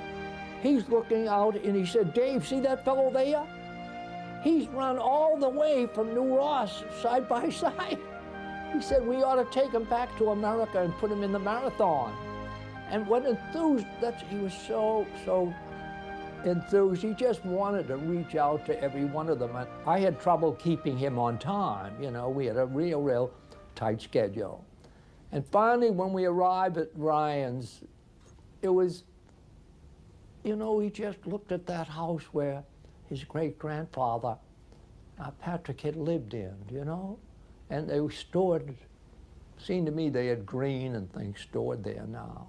He's looking out and he said, "Dave, see that fellow there? He's run all the way from New Ross side by side." He said, "We ought to take him back to America and put him in the marathon." And what enthused, he was so enthused. He just wanted to reach out to every one of them. And I had trouble keeping him on time. You know, we had a real tight schedule. And finally, when we arrived at Ryan's, it was, you know, he just looked at that house where his great-grandfather, Patrick, had lived in, you know? And they were stored, seemed to me they had green and things stored there now.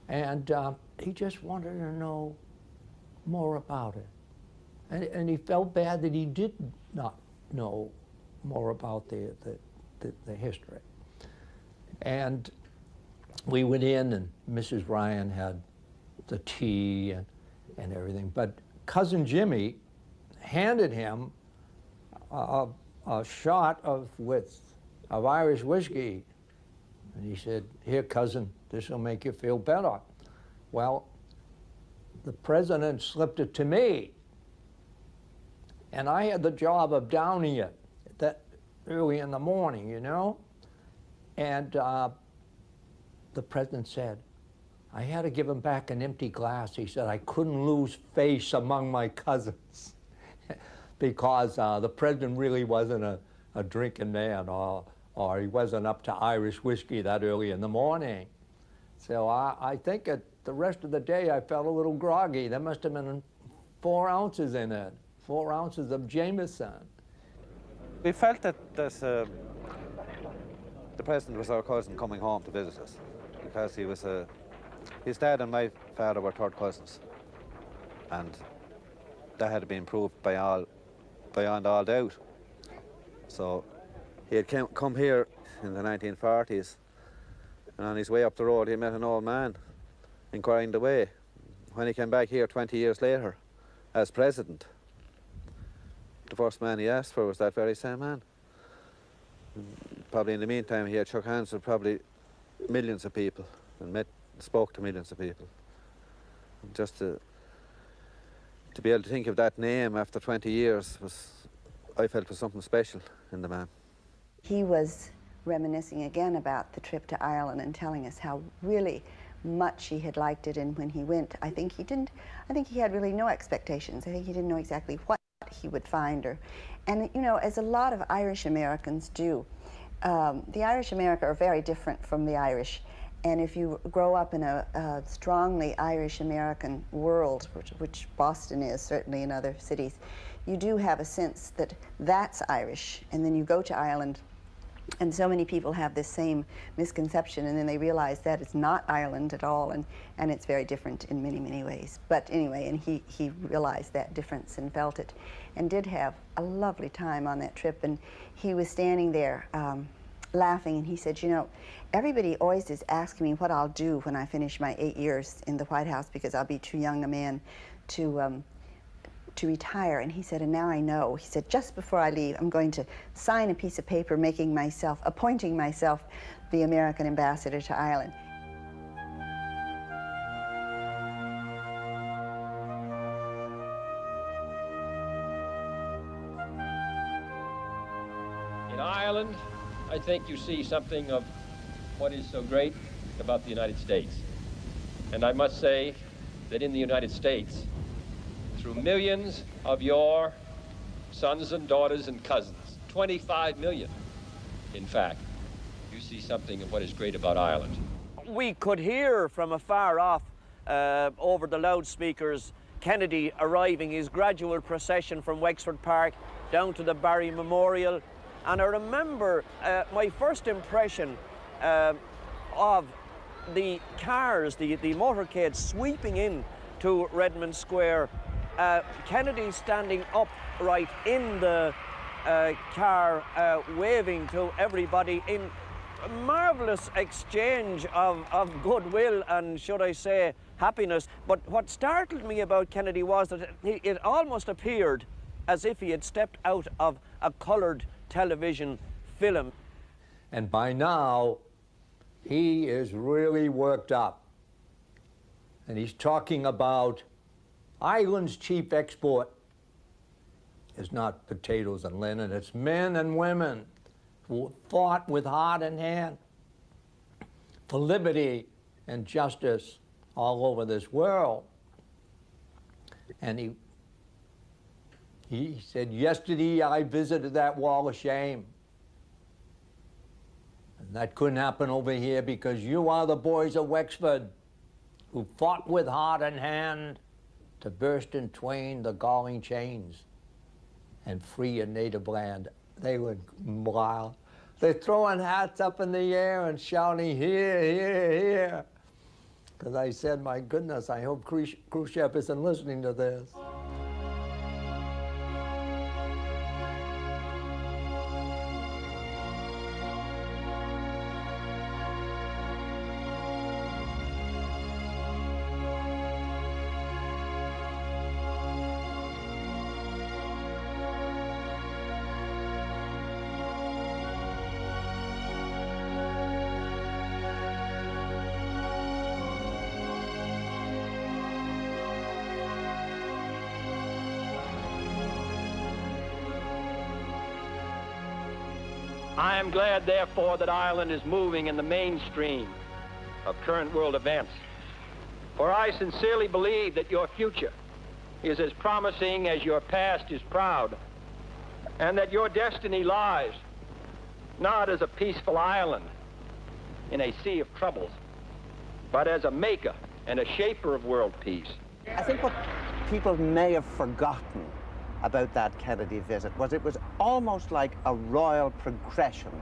And he just wanted to know more about it. And he felt bad that he did not know more about the history. And we went in, and Mrs. Ryan had the tea and everything. But Cousin Jimmy handed him a shot of Irish whiskey. And he said, "Here, cousin, this will make you feel better." Well, the president slipped it to me, and I had the job of downing it that early in the morning, you know? And the president said, I had to give him back an empty glass. He said, I couldn't lose face among my cousins because the president really wasn't a drinking man, or he wasn't up to Irish whiskey that early in the morning. So I think the rest of the day I felt a little groggy. There must have been 4 ounces in it, 4 ounces of Jameson. We felt that the president was our cousin coming home to visit us, because he was his dad and my father were third cousins, and that had been proved beyond all doubt. So he had come here in the 1940s, and on his way up the road he met an old man inquiring the way. When he came back here 20 years later as president, the first man he asked for was that very same man. Probably in the meantime he had shook hands with probably millions of people and spoke to millions of people. And just to be able to think of that name after 20 years I felt was something special in the man. He was reminiscing again about the trip to Ireland and telling us how really much he had liked it, and when he went, I think he had really no expectations. I think he didn't know exactly what he would find, and you know, as a lot of Irish Americans do, the Irish America are very different from the Irish, and if you grow up in a strongly Irish American world, which Boston is, certainly in other cities, you do have a sense that that's Irish, and then you go to Ireland And so many people have this same misconception, and then they realize that it's not Ireland at all, and it's very different in many, many ways. But anyway, and he realized that difference and felt it, and did have a lovely time on that trip. And he was standing there laughing, and he said, you know, everybody always is asking me what I'll do when I finish my 8 years in the White House, because I'll be too young a man to retire. And he said, and now I know. He said, just before I leave, I'm going to sign a piece of paper appointing myself the American ambassador to Ireland. In Ireland, I think you see something of what is so great about the United States. And I must say that in the United States, through millions of your sons and daughters and cousins, 25 million, in fact, you see something of what is great about Ireland. We could hear from afar off, over the loudspeakers, Kennedy arriving, his gradual procession from Wexford Park down to the Barry Memorial. And I remember my first impression of the cars, the motorcades sweeping in to Redmond Square. Kennedy standing upright in the car, waving to everybody in a marvellous exchange of goodwill and, should I say, happiness. But what startled me about Kennedy was that it almost appeared as if he had stepped out of a coloured television film. And by now, he is really worked up. And he's talking about Ireland's chief export is not potatoes and linen, it's men and women who fought with heart and hand for liberty and justice all over this world. And he said, yesterday I visited that wall of shame. And that couldn't happen over here because you are the boys of Wexford who fought with heart and hand to burst in twain the galling chains and free a native land. They were wild. They're throwing hats up in the air and shouting, here, here, here. Because I said, my goodness, I hope Khrushchev isn't listening to this. I am glad, therefore, that Ireland is moving in the mainstream of current world events. For I sincerely believe that your future is as promising as your past is proud, and that your destiny lies not as a peaceful island in a sea of troubles, but as a maker and a shaper of world peace. I think what people may have forgotten about that Kennedy visit was it was almost like a royal progression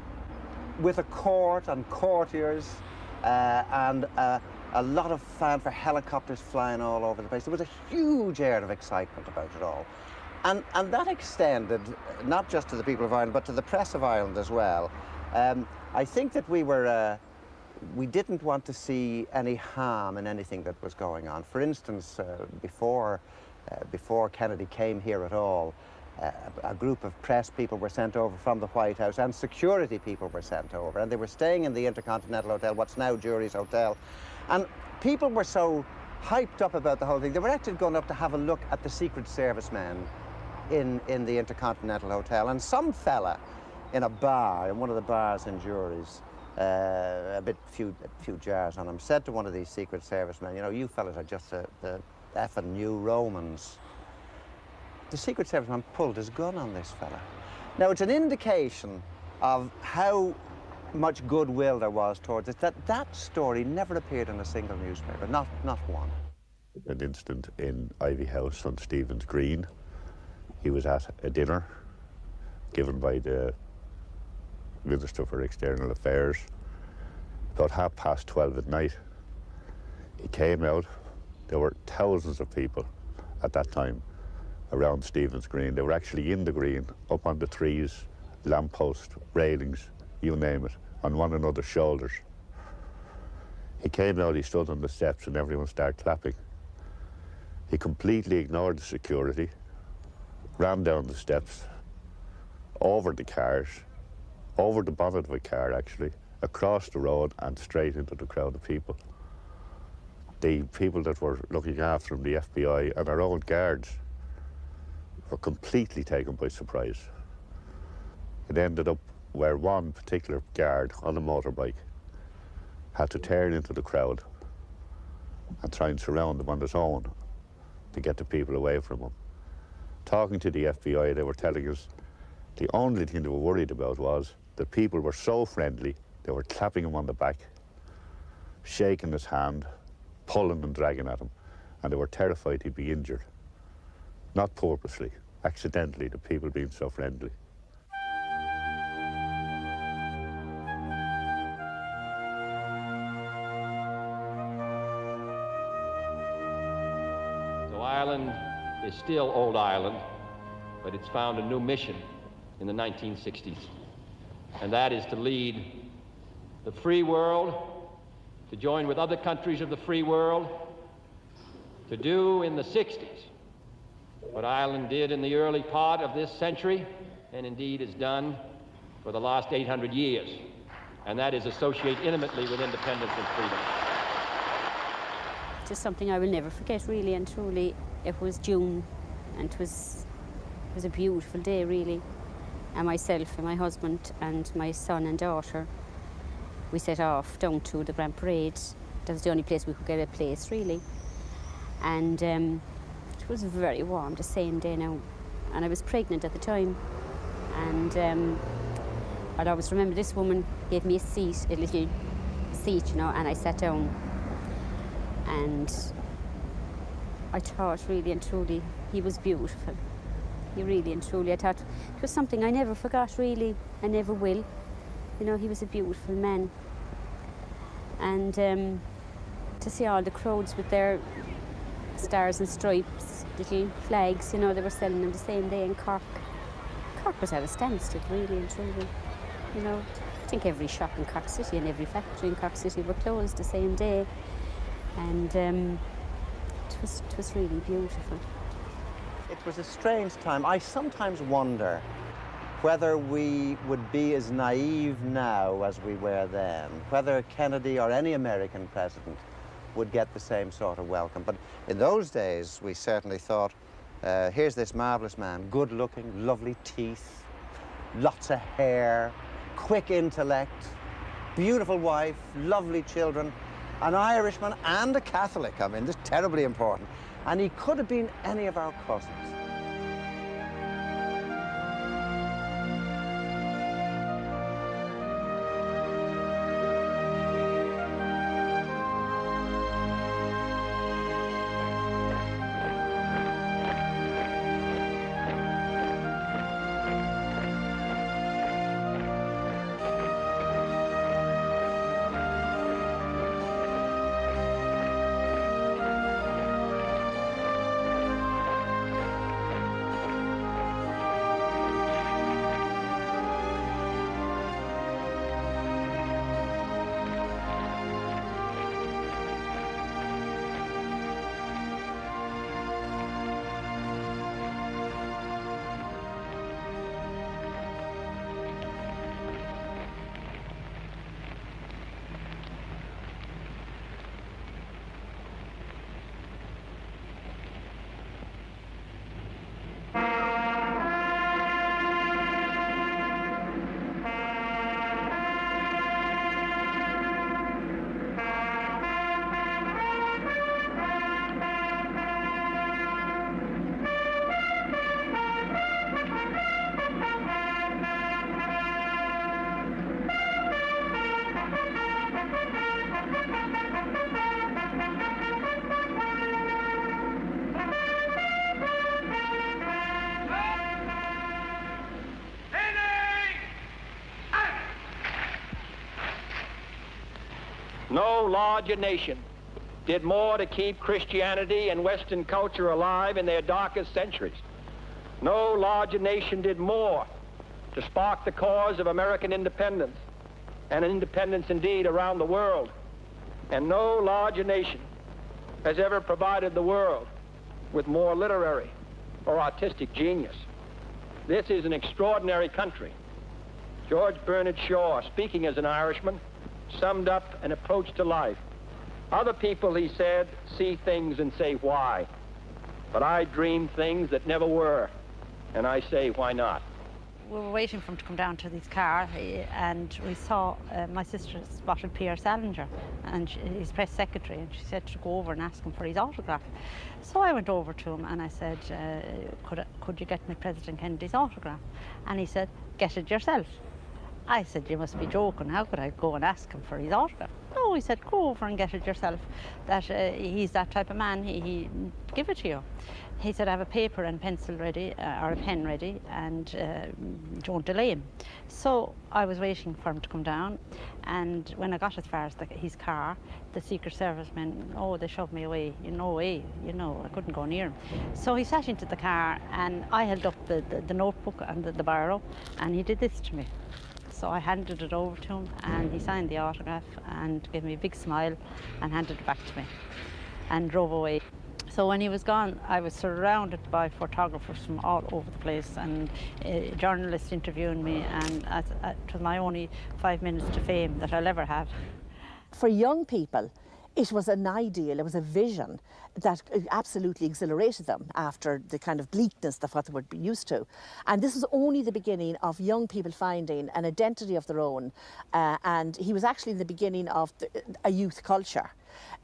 with a court and courtiers and a lot of fanfare, helicopters flying all over the place. There was a huge air of excitement about it all. And that extended not just to the people of Ireland, but to the press of Ireland as well. I think that we didn't want to see any harm in anything that was going on. For instance, before Kennedy came here at all, a group of press people were sent over from the White House, and security people were sent over, and they were staying in the Intercontinental Hotel, what's now Jury's Hotel. And people were so hyped up about the whole thing, they were actually going up to have a look at the Secret Service men in the Intercontinental Hotel. And some fella in a bar, in one of the bars in Jury's, a few jars on him, said to one of these Secret Service men, you know, you fellas are just the effing new Romans. The Secret Service man pulled his gun on this fella. Now, it's an indication of how much goodwill there was towards it, that story never appeared in a single newspaper, not one. An incident in Ivy House on Stephen's Green. He was at a dinner given by the Minister for External Affairs, about 12:30 at night. He came out. There were thousands of people at that time around Stephen's Green. They were actually in the green, up on the trees, lampposts, railings, you name it, on one another's shoulders. He came out, he stood on the steps, and everyone started clapping. He completely ignored the security, ran down the steps, over the cars, over the bonnet of a car actually, across the road and straight into the crowd of people. The people that were looking after him, the FBI and our own guards, were completely taken by surprise. It ended up where one particular guard on a motorbike had to turn into the crowd and try and surround him on his own to get the people away from him. Talking to the FBI, they were telling us the only thing they were worried about was that people were so friendly, they were clapping him on the back, shaking his hand, pulling and dragging at him, and they were terrified he'd be injured. Not purposely, accidentally, the people being so friendly. So Ireland is still old Ireland, but it's found a new mission in the 1960s, and that is to lead the free world, to join with other countries of the free world, to do in the 60s what Ireland did in the early part of this century, and indeed has done for the last 800 years, and that is associate intimately with independence and freedom. Just something I will never forget, really and truly. It was June, and it was a beautiful day, really. And myself and my husband and my son and daughter, we set off down to the Grand Parade. That was the only place we could get a place, really. And it was very warm the same day now. And I was pregnant at the time. And I'd always remember this woman gave me a seat, a little seat, you know, and I sat down. And I thought, really and truly, he was beautiful. He really and truly, I thought it was something I never forgot, really. I never will. You know, he was a beautiful man. And to see all the crowds with their stars and stripes, little flags, you know, they were selling them the same day in Cork. Cork was at a standstill, really and truly. You know, I think every shop in Cork City and every factory in Cork City were closed the same day. And it was really beautiful. It was a strange time. I sometimes wonder whether we would be as naive now as we were then, whether Kennedy or any American president would get the same sort of welcome. But in those days, we certainly thought, here's this marvelous man, good looking, lovely teeth, lots of hair, quick intellect, beautiful wife, lovely children, an Irishman and a Catholic. I mean, this is terribly important. And he could have been any of our cousins. No larger nation did more to keep Christianity and Western culture alive in their darkest centuries. No larger nation did more to spark the cause of American independence, and independence indeed around the world. And no larger nation has ever provided the world with more literary or artistic genius. This is an extraordinary country. George Bernard Shaw, speaking as an Irishman, summed up an approach to life. Other people, he said, see things and say, why? But I dream things that never were, and I say, why not? We were waiting for him to come down to his car, and we saw my sister spotted Pierre Salinger, and his press secretary, and she said to go over and ask him for his autograph. So I went over to him and I said, could you get me President Kennedy's autograph? And he said, get it yourself. I said, you must be joking, how could I go and ask him for his autograph? No, he said, go over and get it yourself. That he's that type of man, he'd give it to you. He said, I have a paper and pencil ready, or a pen ready, and don't delay him. So I was waiting for him to come down, and when I got as far as his car, the Secret Service men, oh, they shoved me away. No way, you know, I couldn't go near him. So he sat into the car, and I held up the notebook and the biro, and he did this to me. So I handed it over to him, and he signed the autograph and gave me a big smile and handed it back to me and drove away. So when he was gone, I was surrounded by photographers from all over the place, and journalists interviewing me, and it was my only 5 minutes to fame that I'll ever have. For young people, it was an ideal, it was a vision that absolutely exhilarated them after the kind of bleakness of what they were used to. And this was only the beginning of young people finding an identity of their own, and he was actually the beginning of a youth culture.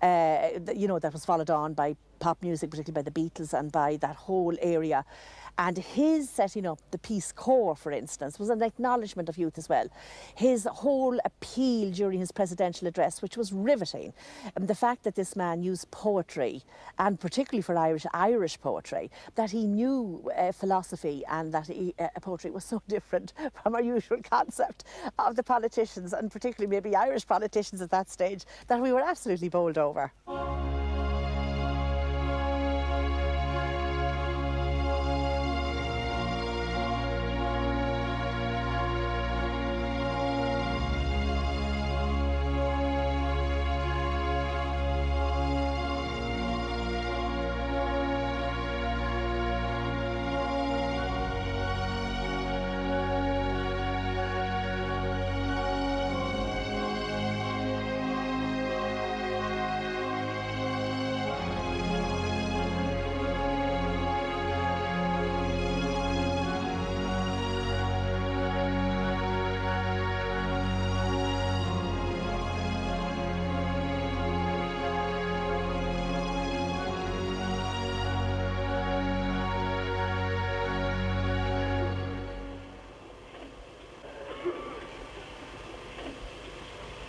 You know, that was followed on by pop music, particularly by the Beatles and by that whole area. And his setting up the Peace Corps, for instance, was an acknowledgement of youth as well. His whole appeal during his presidential address, which was riveting, the fact that this man used poetry, and particularly for Irish poetry, that he knew philosophy, and that poetry was so different from our usual concept of the politicians, and particularly maybe Irish politicians at that stage, that we were absolutely bowled over.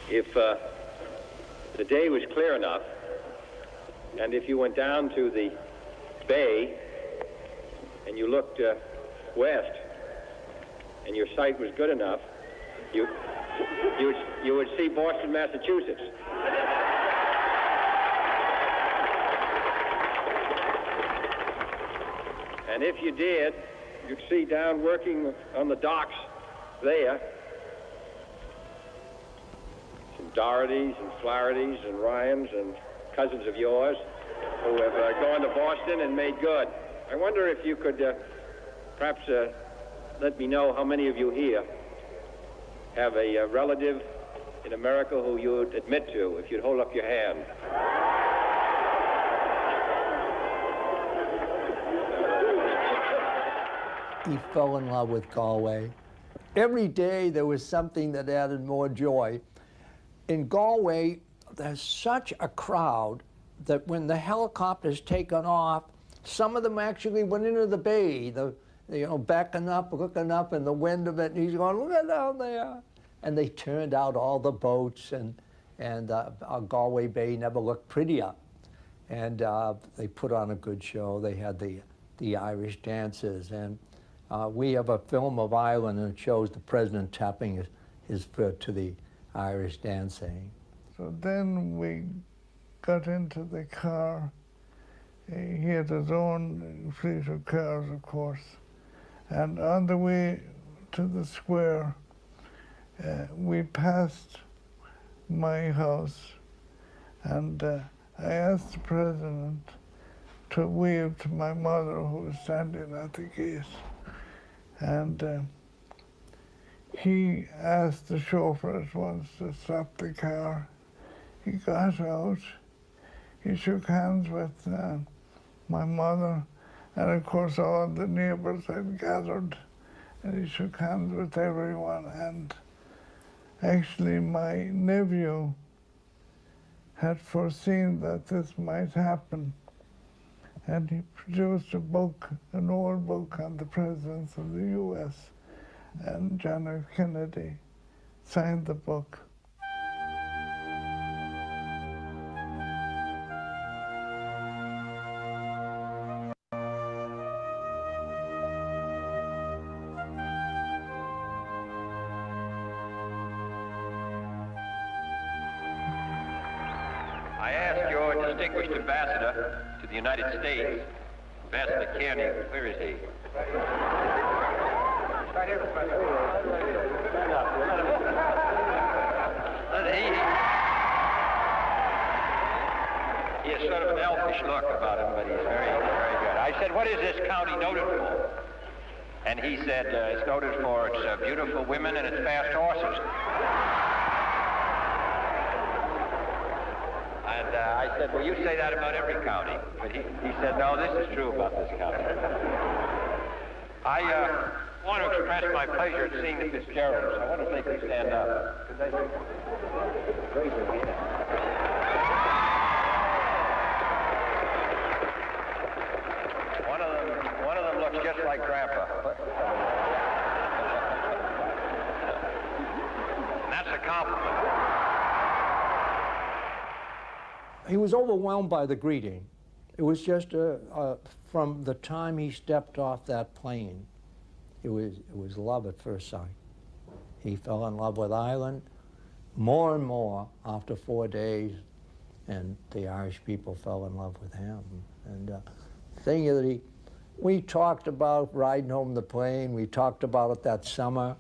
If the day was clear enough, and if you went down to the bay and you looked west, and your sight was good enough, you would see Boston, Massachusetts. And if you did, you'd see down working on the docks there some Dohertys and Flahertys and Ryans and cousins of yours who have gone to Boston and made good. I wonder if you could perhaps let me know how many of you here have a relative in America who you would admit to, if you'd hold up your hand. He fell in love with Galway. Every day there was something that added more joy. In Galway, there's such a crowd that when the helicopters taken off, some of them actually went into the bay, backing up, looking up in the wind of it, and he's going, look at down there. And they turned out all the boats, and Galway Bay never looked prettier. And they put on a good show. They had the Irish dances, and we have a film of Ireland, and it shows the president tapping his foot to the Irish dancing. So then we got into the car. He had his own fleet of cars, of course. And on the way to the square, we passed my house, and I asked the president to wave to my mother, who was standing at the gate. And he asked the chauffeur at once to stop the car. He got out, he shook hands with my mother, and of course all the neighbors had gathered, and he shook hands with everyone. And actually my nephew had foreseen that this might happen, and he produced a book, an old book on the presidents of the U.S., and John F. Kennedy signed the book. I asked your distinguished ambassador to the United States, Ambassador Kearney, where is he? Right here, he has sort of an elfish look about him, but he's very, very good. I said, what is this county noted for? And he said, it's noted for its beautiful women and its fast horses. And I said, well, you say that about every county. But he said, no, this is true about this county. I want to express my pleasure at seeing the Fitzgeralds. I wonder if they could stand up. Could they? One of them looks just like Grandpa. And that's a compliment. He was overwhelmed by the greeting. It was just from the time he stepped off that plane, it was love at first sight. He fell in love with Ireland more and more after 4 days, and the Irish people fell in love with him. And the thing is that we talked about riding home the plane. We talked about it that summer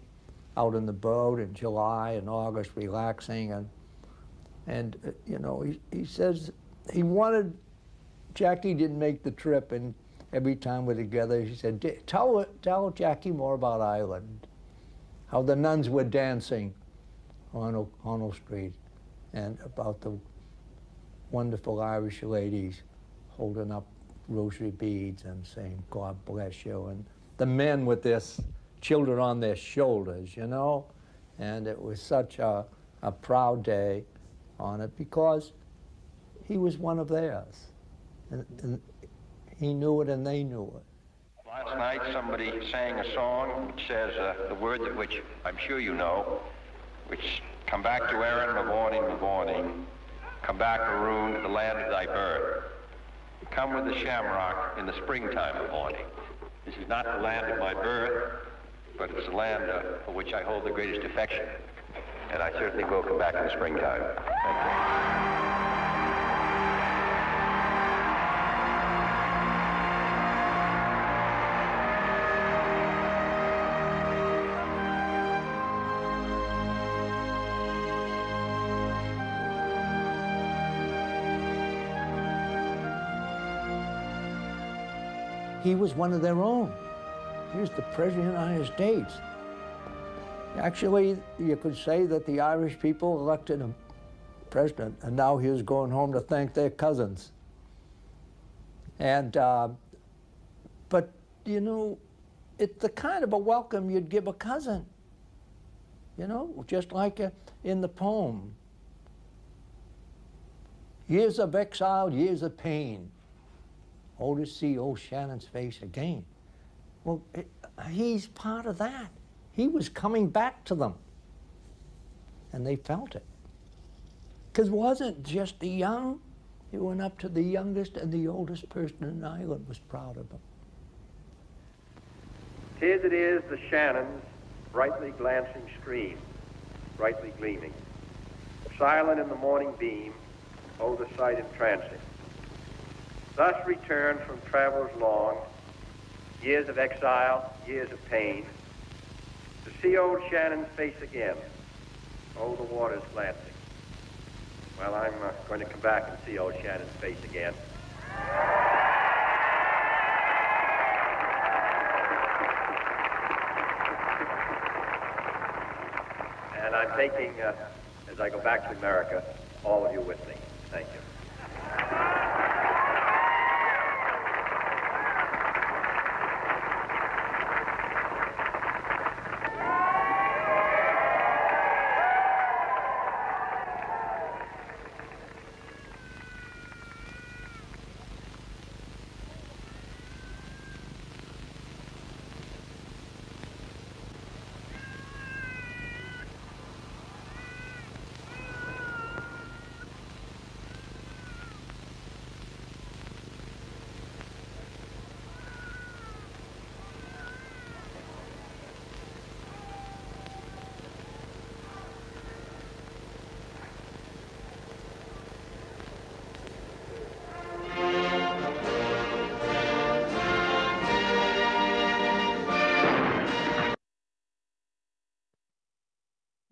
out in the boat in July and August, relaxing. And you know, he says he wanted, Jackie didn't make the trip, and every time we're together, he said, tell Jackie more about Ireland, how the nuns were dancing on O'Connell Street, and about the wonderful Irish ladies holding up rosary beads and saying, God bless you, and the men with their children on their shoulders, you know? And it was such a proud day on it, because he was one of theirs, and he knew it and they knew it. Last night somebody sang a song which says the words of which I'm sure you know, which come back to Erin, my morning, come back maroon to the land of thy birth. Come with the shamrock in the springtime of morning. This is not the land of my birth, but it's the land for which I hold the greatest affection. And I certainly will come back in the springtime. Thank you. He was one of their own. He was the President of the United States. Actually, you could say that the Irish people elected him president, and now he was going home to thank their cousins. And, but, you know, it's the kind of a welcome you'd give a cousin, you know, just like in the poem. Years of exile, years of pain. Oh, to see old Shannon's face again. Well, he's part of that. He was coming back to them, and they felt it. Because it wasn't just the young. It went up to the youngest and the oldest person in Ireland was proud of him. 'Tis it is the Shannon's brightly glancing stream, brightly gleaming. silent in the morning beam, oh, the sight in transit. Thus return from travels long, years of exile, years of pain, to see old Shannon's face again, oh, the waters glancing. Well, I'm going to come back and see old Shannon's face again. And I'm taking, as I go back to America, all of you with me. Thank you.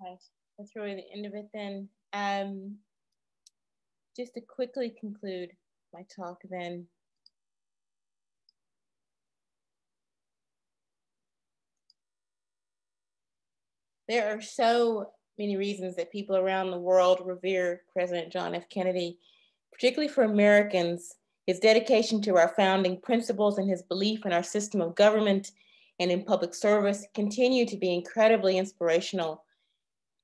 Right, that's really the end of it then. Just to quickly conclude my talk then. There are so many reasons that people around the world revere President John F. Kennedy, particularly for Americans. His dedication to our founding principles and his belief in our system of government and in public service continue to be incredibly inspirational.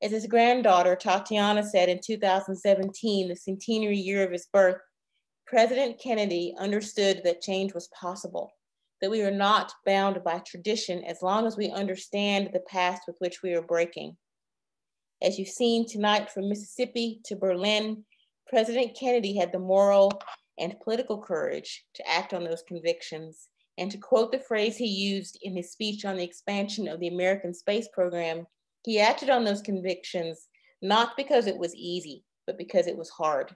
As his granddaughter, Tatiana, said in 2017, the centenary year of his birth, President Kennedy understood that change was possible, that we are not bound by tradition as long as we understand the past with which we are breaking. As you've seen tonight, from Mississippi to Berlin, President Kennedy had the moral and political courage to act on those convictions. And to quote the phrase he used in his speech on the expansion of the American space program, he acted on those convictions not because it was easy, but because it was hard,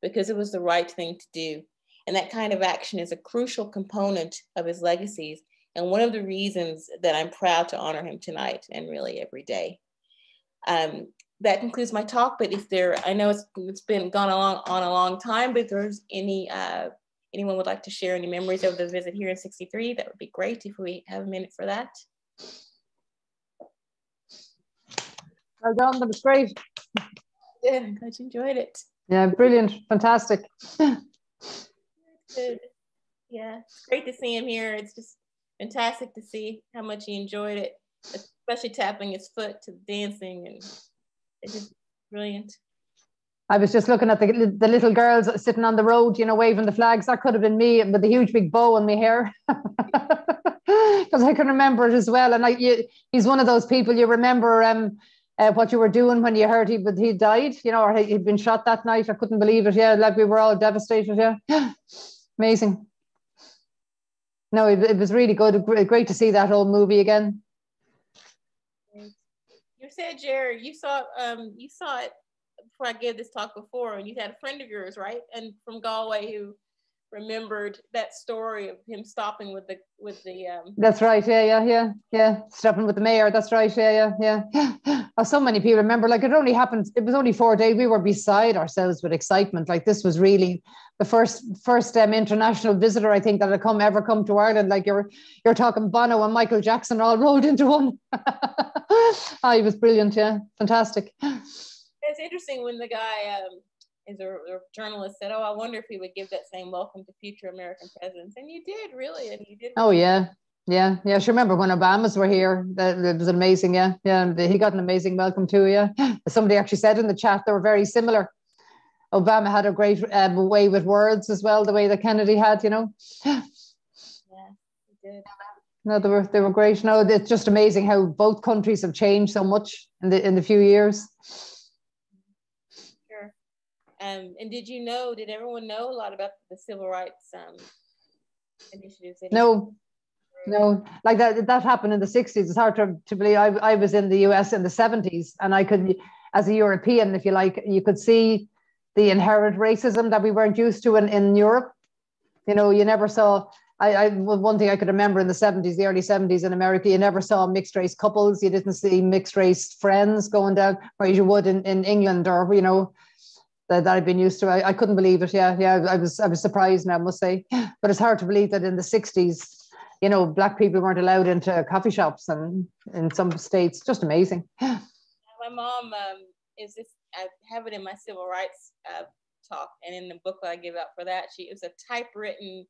because it was the right thing to do. And that kind of action is a crucial component of his legacies, and one of the reasons that I'm proud to honor him tonight and really every day. That concludes my talk, but if there, I know it's been gone on a long time, but if there's anyone would like to share any memories of the visit here in 63, that would be great if we have a minute for that. Well done, that was great. Yeah, I'm glad you enjoyed it. Yeah, brilliant, fantastic. Good. Yeah, it's great to see him here. It's just fantastic to see how much he enjoyed it, especially tapping his foot to dancing, and it's just brilliant. I was just looking at the little girls sitting on the road, you know, waving the flags. That could have been me with the huge big bow on my hair. Because I can remember it as well. And he's one of those people you remember what you were doing when you heard he died, you know, or he'd been shot that night. I couldn't believe it. Yeah, like we were all devastated. Yeah, amazing. No, it was really good. Great to see that old movie again. You said, Jerry, you saw it before I gave this talk before, and you had a friend of yours, right? And from Galway who remembered that story of him stopping with the That's right, yeah. Stopping with the mayor, that's right, yeah. Oh, so many people remember, like it was only 4 days, we were beside ourselves with excitement. Like this was really the first international visitor, I think, that had ever come to Ireland. Like you're talking Bono and Michael Jackson all rolled into one. Oh, he was brilliant, yeah, fantastic. It's interesting when the guy, as a journalist, said, "Oh, I wonder if he would give that same welcome to future American presidents." And you did, really, and you did. Oh yeah. I sure remember when Obamas were here. It was amazing, yeah. He got an amazing welcome too, yeah. Somebody actually said in the chat they were very similar. Obama had a great way with words as well, the way that Kennedy had, you know. Yeah, he did. No, they were great. No, it's just amazing how both countries have changed so much in the few years. Sure. And did everyone know a lot about the civil rights initiatives? No, like that happened in the 60s. It's hard to believe. I was in the US in the 70s, and as a European, if you like, you could see the inherent racism that we weren't used to in Europe. You know, you never saw, one thing I could remember in the 70s, the early 70s in America, you never saw mixed race couples. You didn't see mixed race friends going down, whereas you would in England, or, you know, that I've been used to. I couldn't believe it. Yeah, I was surprised now, I must say. But it's hard to believe that in the 60s, you know, Black people weren't allowed into coffee shops, and in some states. Just amazing. My mom is this. I have it in my civil rights talk, and in the booklet I give out for that, it was a typewritten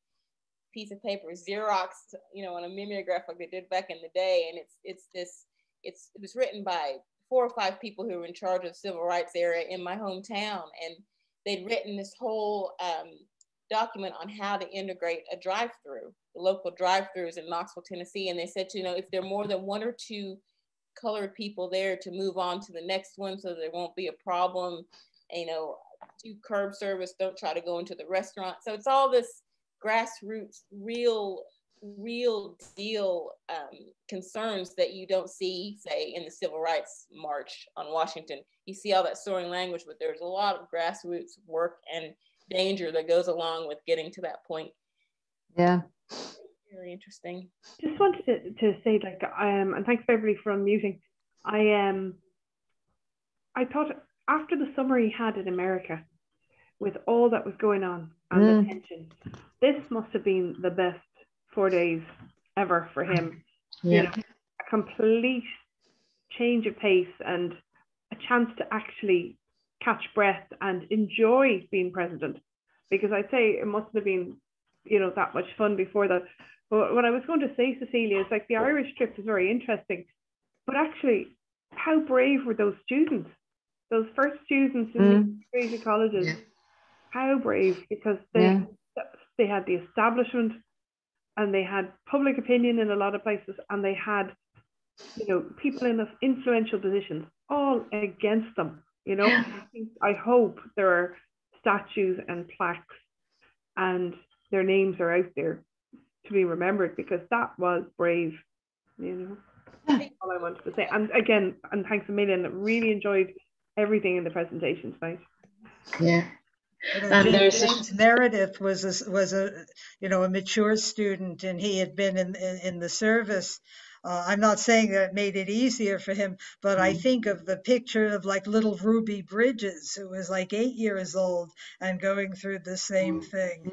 piece of paper, Xerox, you know, on a mimeograph like they did back in the day, and it was written by 4 or 5 people who were in charge of the civil rights area in my hometown, and they'd written this whole document on how to integrate a drive-through, the local drive-throughs in Knoxville, Tennessee, and they said, you know, if there are more than 1 or 2 colored people there, to move on to the next one so there won't be a problem. You know, do curb service, don't try to go into the restaurant. So it's all this grassroots, real deal concerns that you don't see, say, in the Civil Rights March on Washington. You see all that soaring language, but there's a lot of grassroots work and danger that goes along with getting to that point. Yeah. Very interesting. Just wanted to say, like, and thanks everybody for unmuting. I thought after the summer he had in America, with all that was going on and the tension, this must have been the best 4 days ever for him. Yeah. You know, a complete change of pace and a chance to actually catch breath and enjoy being president. Because I'd say it mustn't have been, you know, that much fun before that. But what I was going to say, Cecelia, is like the Irish trip is very interesting. But actually, how brave were those students? Those first students in the integrated colleges. Yeah. How brave, because they had the establishment, and they had public opinion in a lot of places, and they had, you know, people in influential positions all against them. You know, I hope there are statues and plaques, and their names are out there to be remembered, because that was brave. You know, that's all I wanted to say. And again, and thanks a million. Really enjoyed everything in the presentation tonight. Yeah. And James Meredith was a you know, a mature student, and he had been in the service. I'm not saying that it made it easier for him, but I think of the picture of like little Ruby Bridges, who was like 8 years old and going through the same thing.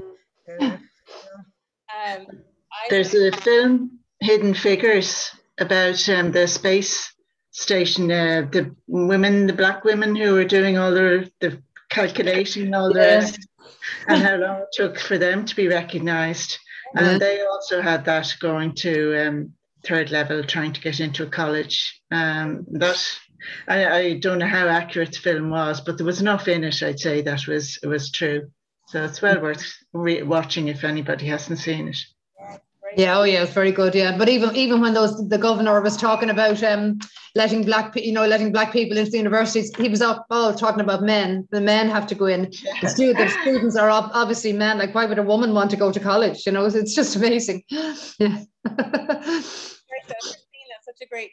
There's a film, Hidden Figures, about the space station, the Black women who were doing all the calculating and all the rest, and how long it took for them to be recognised. And they also had that going to third level, trying to get into a college. That I don't know how accurate the film was, but there was enough in it, I'd say, that it was true. So it's well worth watching if anybody hasn't seen it. Yeah, oh yeah, it's very good. Yeah, but even when the governor was talking about letting black people into the universities, he was all talking about men. The men have to go in. Yeah. The students are obviously men. Like, why would a woman want to go to college? You know, it's just amazing. Yeah. Christina, such a great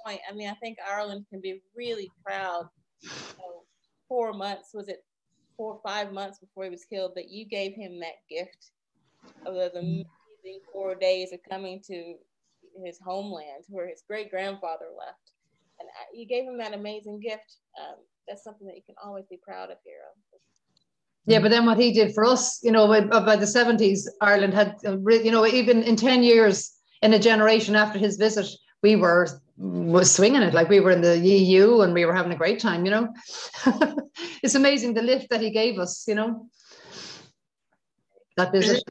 point. I mean, I think Ireland can be really proud. You know, 4 months, was it 4 or 5 months before he was killed, that you gave him that gift of those amazing 4 days of coming to his homeland where his great-grandfather left. And you gave him that amazing gift. That's something that you can always be proud of, Hero. Yeah, but then what he did for us, you know, by the 70s, Ireland had, you know, even in 10 years, in a generation after his visit, we were swinging it. Like, we were in the EU and we were having a great time, you know. It's amazing the lift that he gave us, you know, that visit.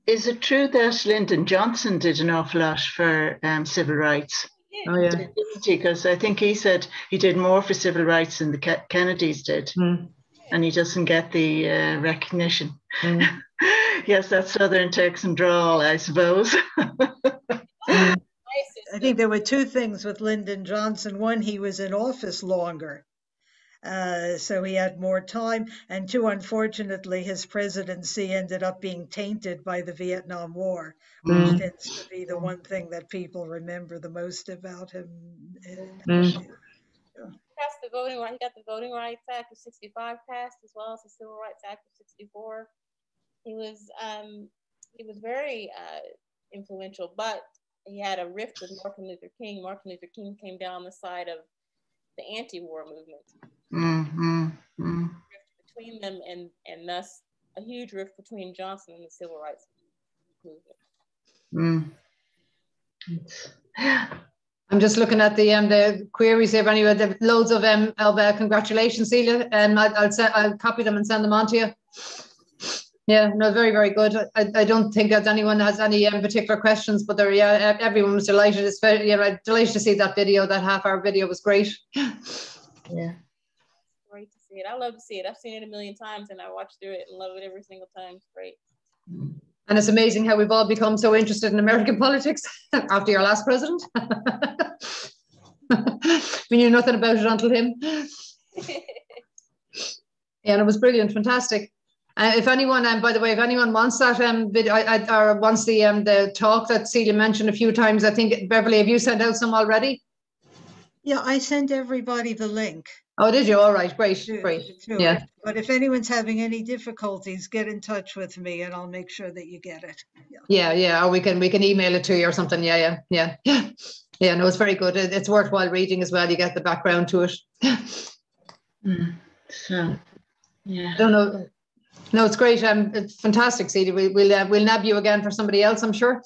Is it true that Lyndon Johnson did an awful lot for civil rights? Oh, yeah. Didn't he? Because I think he said he did more for civil rights than the Kennedys did. And he doesn't get the recognition. Yes, that's Southern Texan drawl, I suppose. I think there were two things with Lyndon Johnson. One, he was in office longer. So he had more time, and two, unfortunately, his presidency ended up being tainted by the Vietnam War, which tends to be the one thing that people remember the most about him. passed the voting right. He got the Voting Rights Act of '65 passed, as well as the Civil Rights Act of '64. He was very influential, but he had a rift with Martin Luther King. Martin Luther King came down the side of the anti-war movement. Rift between them, and thus a huge rift between Johnson and the Civil Rights movement. I'm just looking at the queries here. Anyway, there loads of congratulations, Celia, and I'll copy them and send them on to you. Yeah, no, very, very good. I don't think that anyone has any particular questions, but everyone was delighted. It's very, delighted to see that video. That half-hour video was great. Yeah. Great to see it. I love to see it. I've seen it a million times, and I watch through it and love it every single time. It's great. And it's amazing how we've all become so interested in American politics after your last president. We knew nothing about it until him. Yeah, and it was brilliant, fantastic. If anyone, by the way, if anyone wants that video or wants the talk that Celia mentioned a few times, I think, Beverly, have you sent out some already? Yeah, I sent everybody the link. Oh, did you? All right, great, great. Yeah. But if anyone's having any difficulties, get in touch with me and I'll make sure that you get it. Yeah. Or we can email it to you or something. Yeah. Yeah, no, it's very good. It's worthwhile reading as well. You get the background to it. So, yeah. I don't know. No, it's great. It's fantastic, Celia. We'll nab you again for somebody else, I'm sure.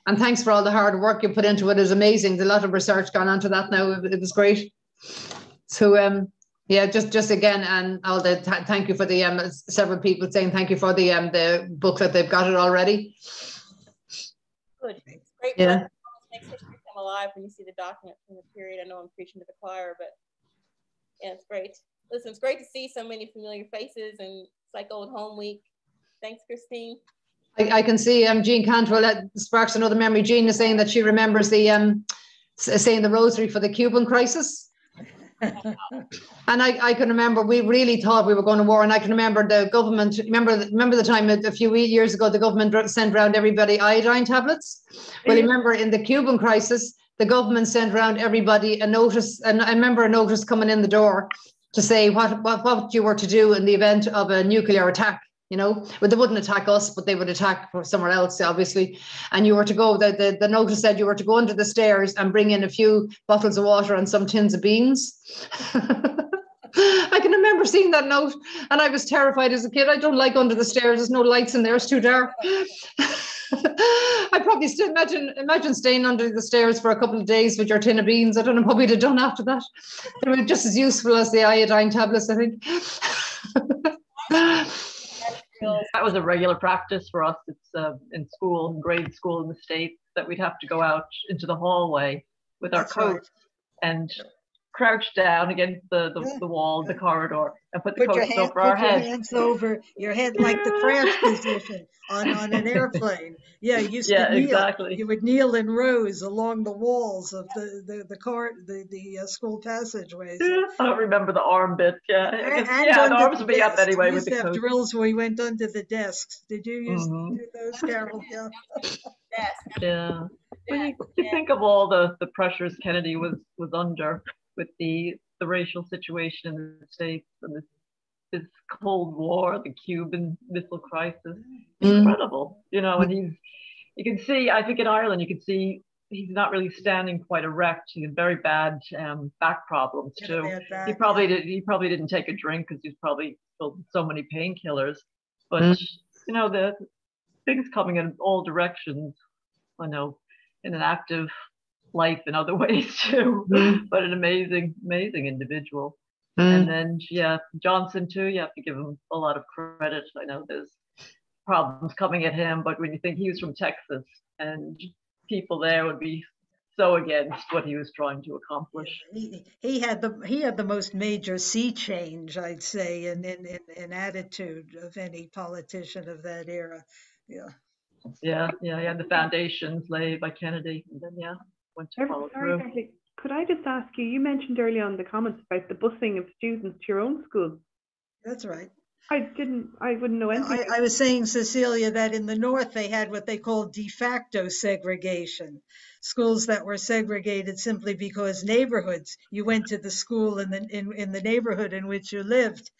And thanks for all the hard work you put into it. It was amazing. There's a lot of research gone onto that now. It was great. So yeah, just again, and all the thank you for the several people saying thank you for the booklet. They've got it already. Good. It's great. Yeah. It makes history come alive when you see the document from the period. I know I'm preaching to the choir, but yeah, it's great. Listen, it's great to see so many familiar faces, and it's like old home week. Thanks, Christine. I can see Jean Cantwell sparks another memory. Jean is saying that she remembers the saying the rosary for the Cuban crisis. And I can remember we really thought we were going to war, and I can remember the government, remember the time a few years ago, the government sent around everybody iodine tablets. Well, remember in the Cuban crisis, the government sent around everybody a notice, and I remember a notice coming in the door to say what you were to do in the event of a nuclear attack. But they wouldn't attack us, but they would attack somewhere else, obviously. And you were to go, the notice said you were to go under the stairs and bring in a few bottles of water and some tins of beans. I can remember seeing that note, and I was terrified as a kid. I don't like under the stairs. There's no lights in there. It's too dark. I probably still imagine staying under the stairs for a couple of days with your tin of beans. I don't know what we'd have done after that. They were just as useful as the iodine tablets, I think. That was a regular practice for us. It's in school, grade school in the States, that we'd have to go out into the hallway with our coats and crouch down against the wall, the corridor, and put the coats over our head. Put your hands over your head like the crash position on an airplane. Yeah, you used to kneel. Exactly. You would kneel in rows along the walls of the school passageways. I don't remember the arm bit. Yeah, the arms would be up anyway. We used to have drills where we went under the desks. Did you used to do those, Carol? Yeah. When you think of all the pressures Kennedy was under, with the racial situation in the States and this Cold War, the Cuban Missile Crisis, incredible, and you can see, I think in Ireland, you can see he's not really standing quite erect. He had very bad back problems too. He probably didn't take a drink because he's probably filled with so many painkillers. But the things coming in all directions. I know, in an active life in other ways too, but an amazing individual. And then Johnson too, you have to give him a lot of credit. I know there's problems coming at him, but when you think he was from Texas, and people there would be so against what he was trying to accomplish. He had the most major sea change, I'd say, in attitude of any politician of that era. Yeah, the foundations laid by Kennedy, and then went to follow through. Could I just ask you? You mentioned earlier on the comments about the busing of students to your own school. That's right. I wouldn't know anything. I was saying, Cecelia, that in the North they had what they called de facto segregation. schools that were segregated simply because neighborhoods, you went to the school in the neighborhood in which you lived.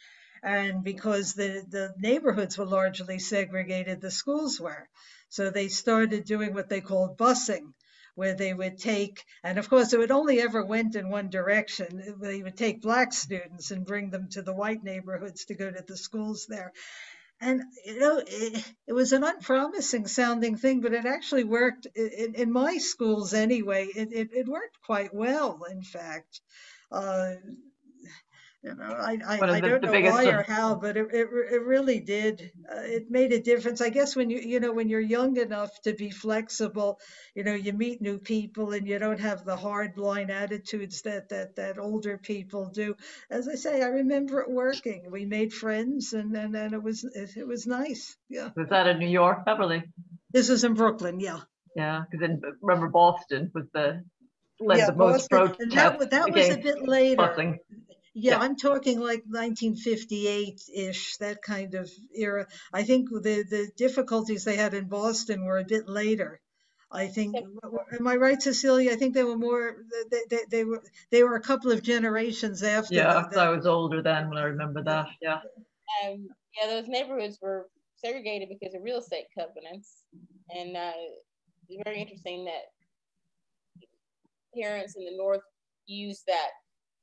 And because the neighborhoods were largely segregated, the schools were. So they started doing what they called busing, where they would take, and of course it only ever went in one direction. They would take black students and bring them to the white neighborhoods to go to the schools there. And, you know, it was an unpromising sounding thing, but it actually worked in my schools anyway. It worked quite well, in fact. You know, I don't know why or how, but it really did. It made a difference. I guess when when you're young enough to be flexible, you know, you meet new people and you don't have the hard line attitudes that older people do. As I say, I remember it working. We made friends, and it was nice. Yeah. Was that in New York, Beverly? This was in Brooklyn. Yeah. Yeah, because remember Boston was the most protests. And that was a bit later. Busing. Yeah, I'm talking like 1958-ish, that kind of era. I think the difficulties they had in Boston were a bit later. I think, am I right, Cecelia? I think they were more, they were a couple of generations after. Yeah, because I was older then when I remember that. Yeah. Yeah, those neighborhoods were segregated because of real estate covenants, and it's very interesting that parents in the North used that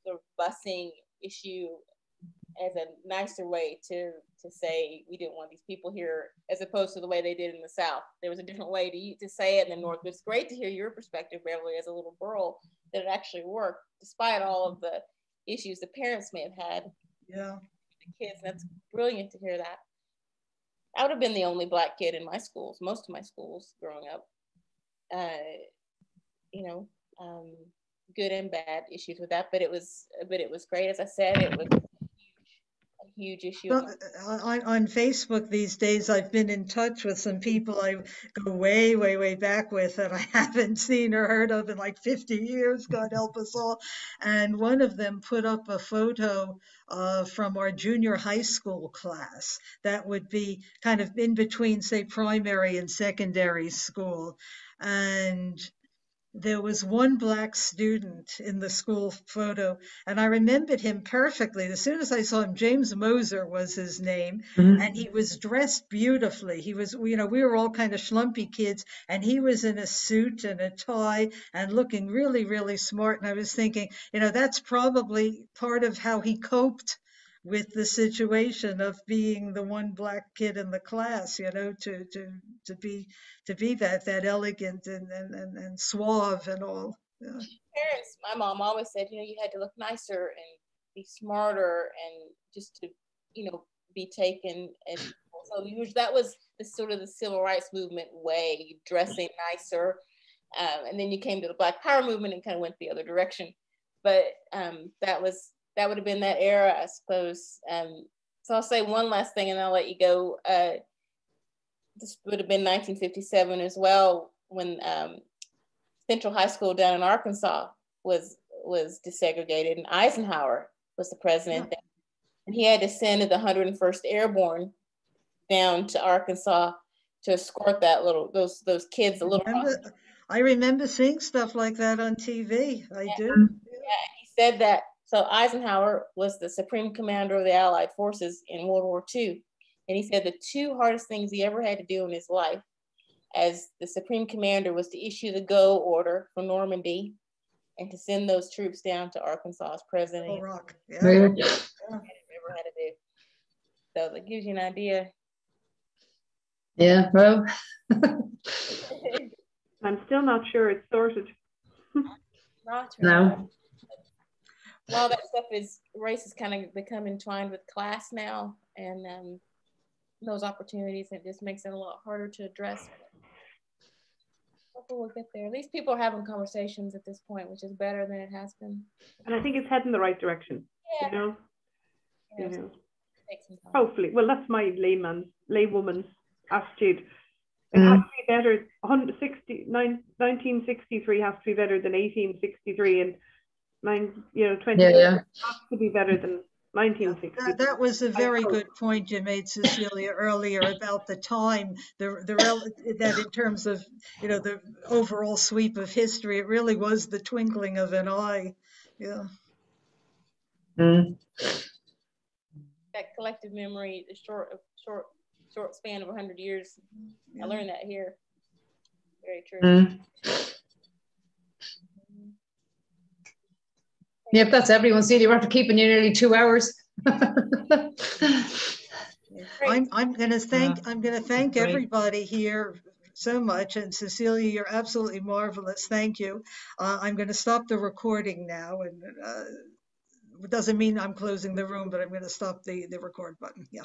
sort of busing issue as a nicer way to say we didn't want these people here, as opposed to the way they did in the South. There was a different way to say it in the North. But it's great to hear your perspective, Beverly, as a little girl, that it actually worked, despite all of the issues the parents may have had. Yeah. With the kids. That's brilliant to hear that. I would have been the only Black kid in my schools, most of my schools growing up. Good and bad issues with that, but it was great. As I said, it was a huge issue. On Facebook these days, I've been in touch with some people I go way, way, way back with that I haven't seen or heard of in like 50 years, God help us all. And one of them put up a photo from our junior high school class that would be kind of in between, say, primary and secondary school. And there was one Black student in the school photo, and I remembered him perfectly. As soon as I saw him, James Moser was his name, and he was dressed beautifully. He was, we were all kind of schlumpy kids, and he was in a suit and a tie and looking really, really smart. And I was thinking, that's probably part of how he coped with the situation of being the one Black kid in the class, to be that elegant and suave and all. Yeah. Parents, my mom always said, you had to look nicer and be smarter and just to, be taken as people. So that was the sort of the civil rights movement way, dressing nicer. And then you came to the Black Power movement and kind of went the other direction. But that would have been that era, I suppose. So I'll say one last thing and I'll let you go. This would have been 1957 as well, when Central High School down in Arkansas was desegregated, and Eisenhower was the president. Yeah. And he had to send the 101st Airborne down to Arkansas to escort those kids a little. I remember seeing stuff like that on TV. I do. Yeah, he said that. So Eisenhower was the supreme commander of the Allied forces in World War II. And he said the two hardest things he ever had to do in his life as the supreme commander was to issue the go order for Normandy and to send those troops down to Arkansas as president. Oh, rock. Yeah. Ever had to do. So that gives you an idea. Yeah, well. I'm still not sure it's sorted. No. Well, that stuff race is kind of become entwined with class now, and those opportunities, it just makes it a lot harder to address. Hopefully we'll get there. At least people are having conversations at this point, which is better than it has been. And I think it's heading the right direction. Yeah. Hopefully. Well, that's my laywoman's attitude. It has to be better. 1963 has to be better than 1863, and 20 has to be better than 1960. That was a very good point you made, Cecelia, earlier about the time, that in terms of, you know, the overall sweep of history, it really was the twinkling of an eye. Yeah. Mm. That collective memory, the short span of 100 years. Yeah. I learned that here. Very true. Mm. Yep, that's everyone. Celia, we're after keeping you nearly 2 hours. I'm going to thank everybody here so much, and Cecelia, you're absolutely marvelous. Thank you. I'm going to stop the recording now, and it doesn't mean I'm closing the room, but I'm going to stop the record button. Yeah.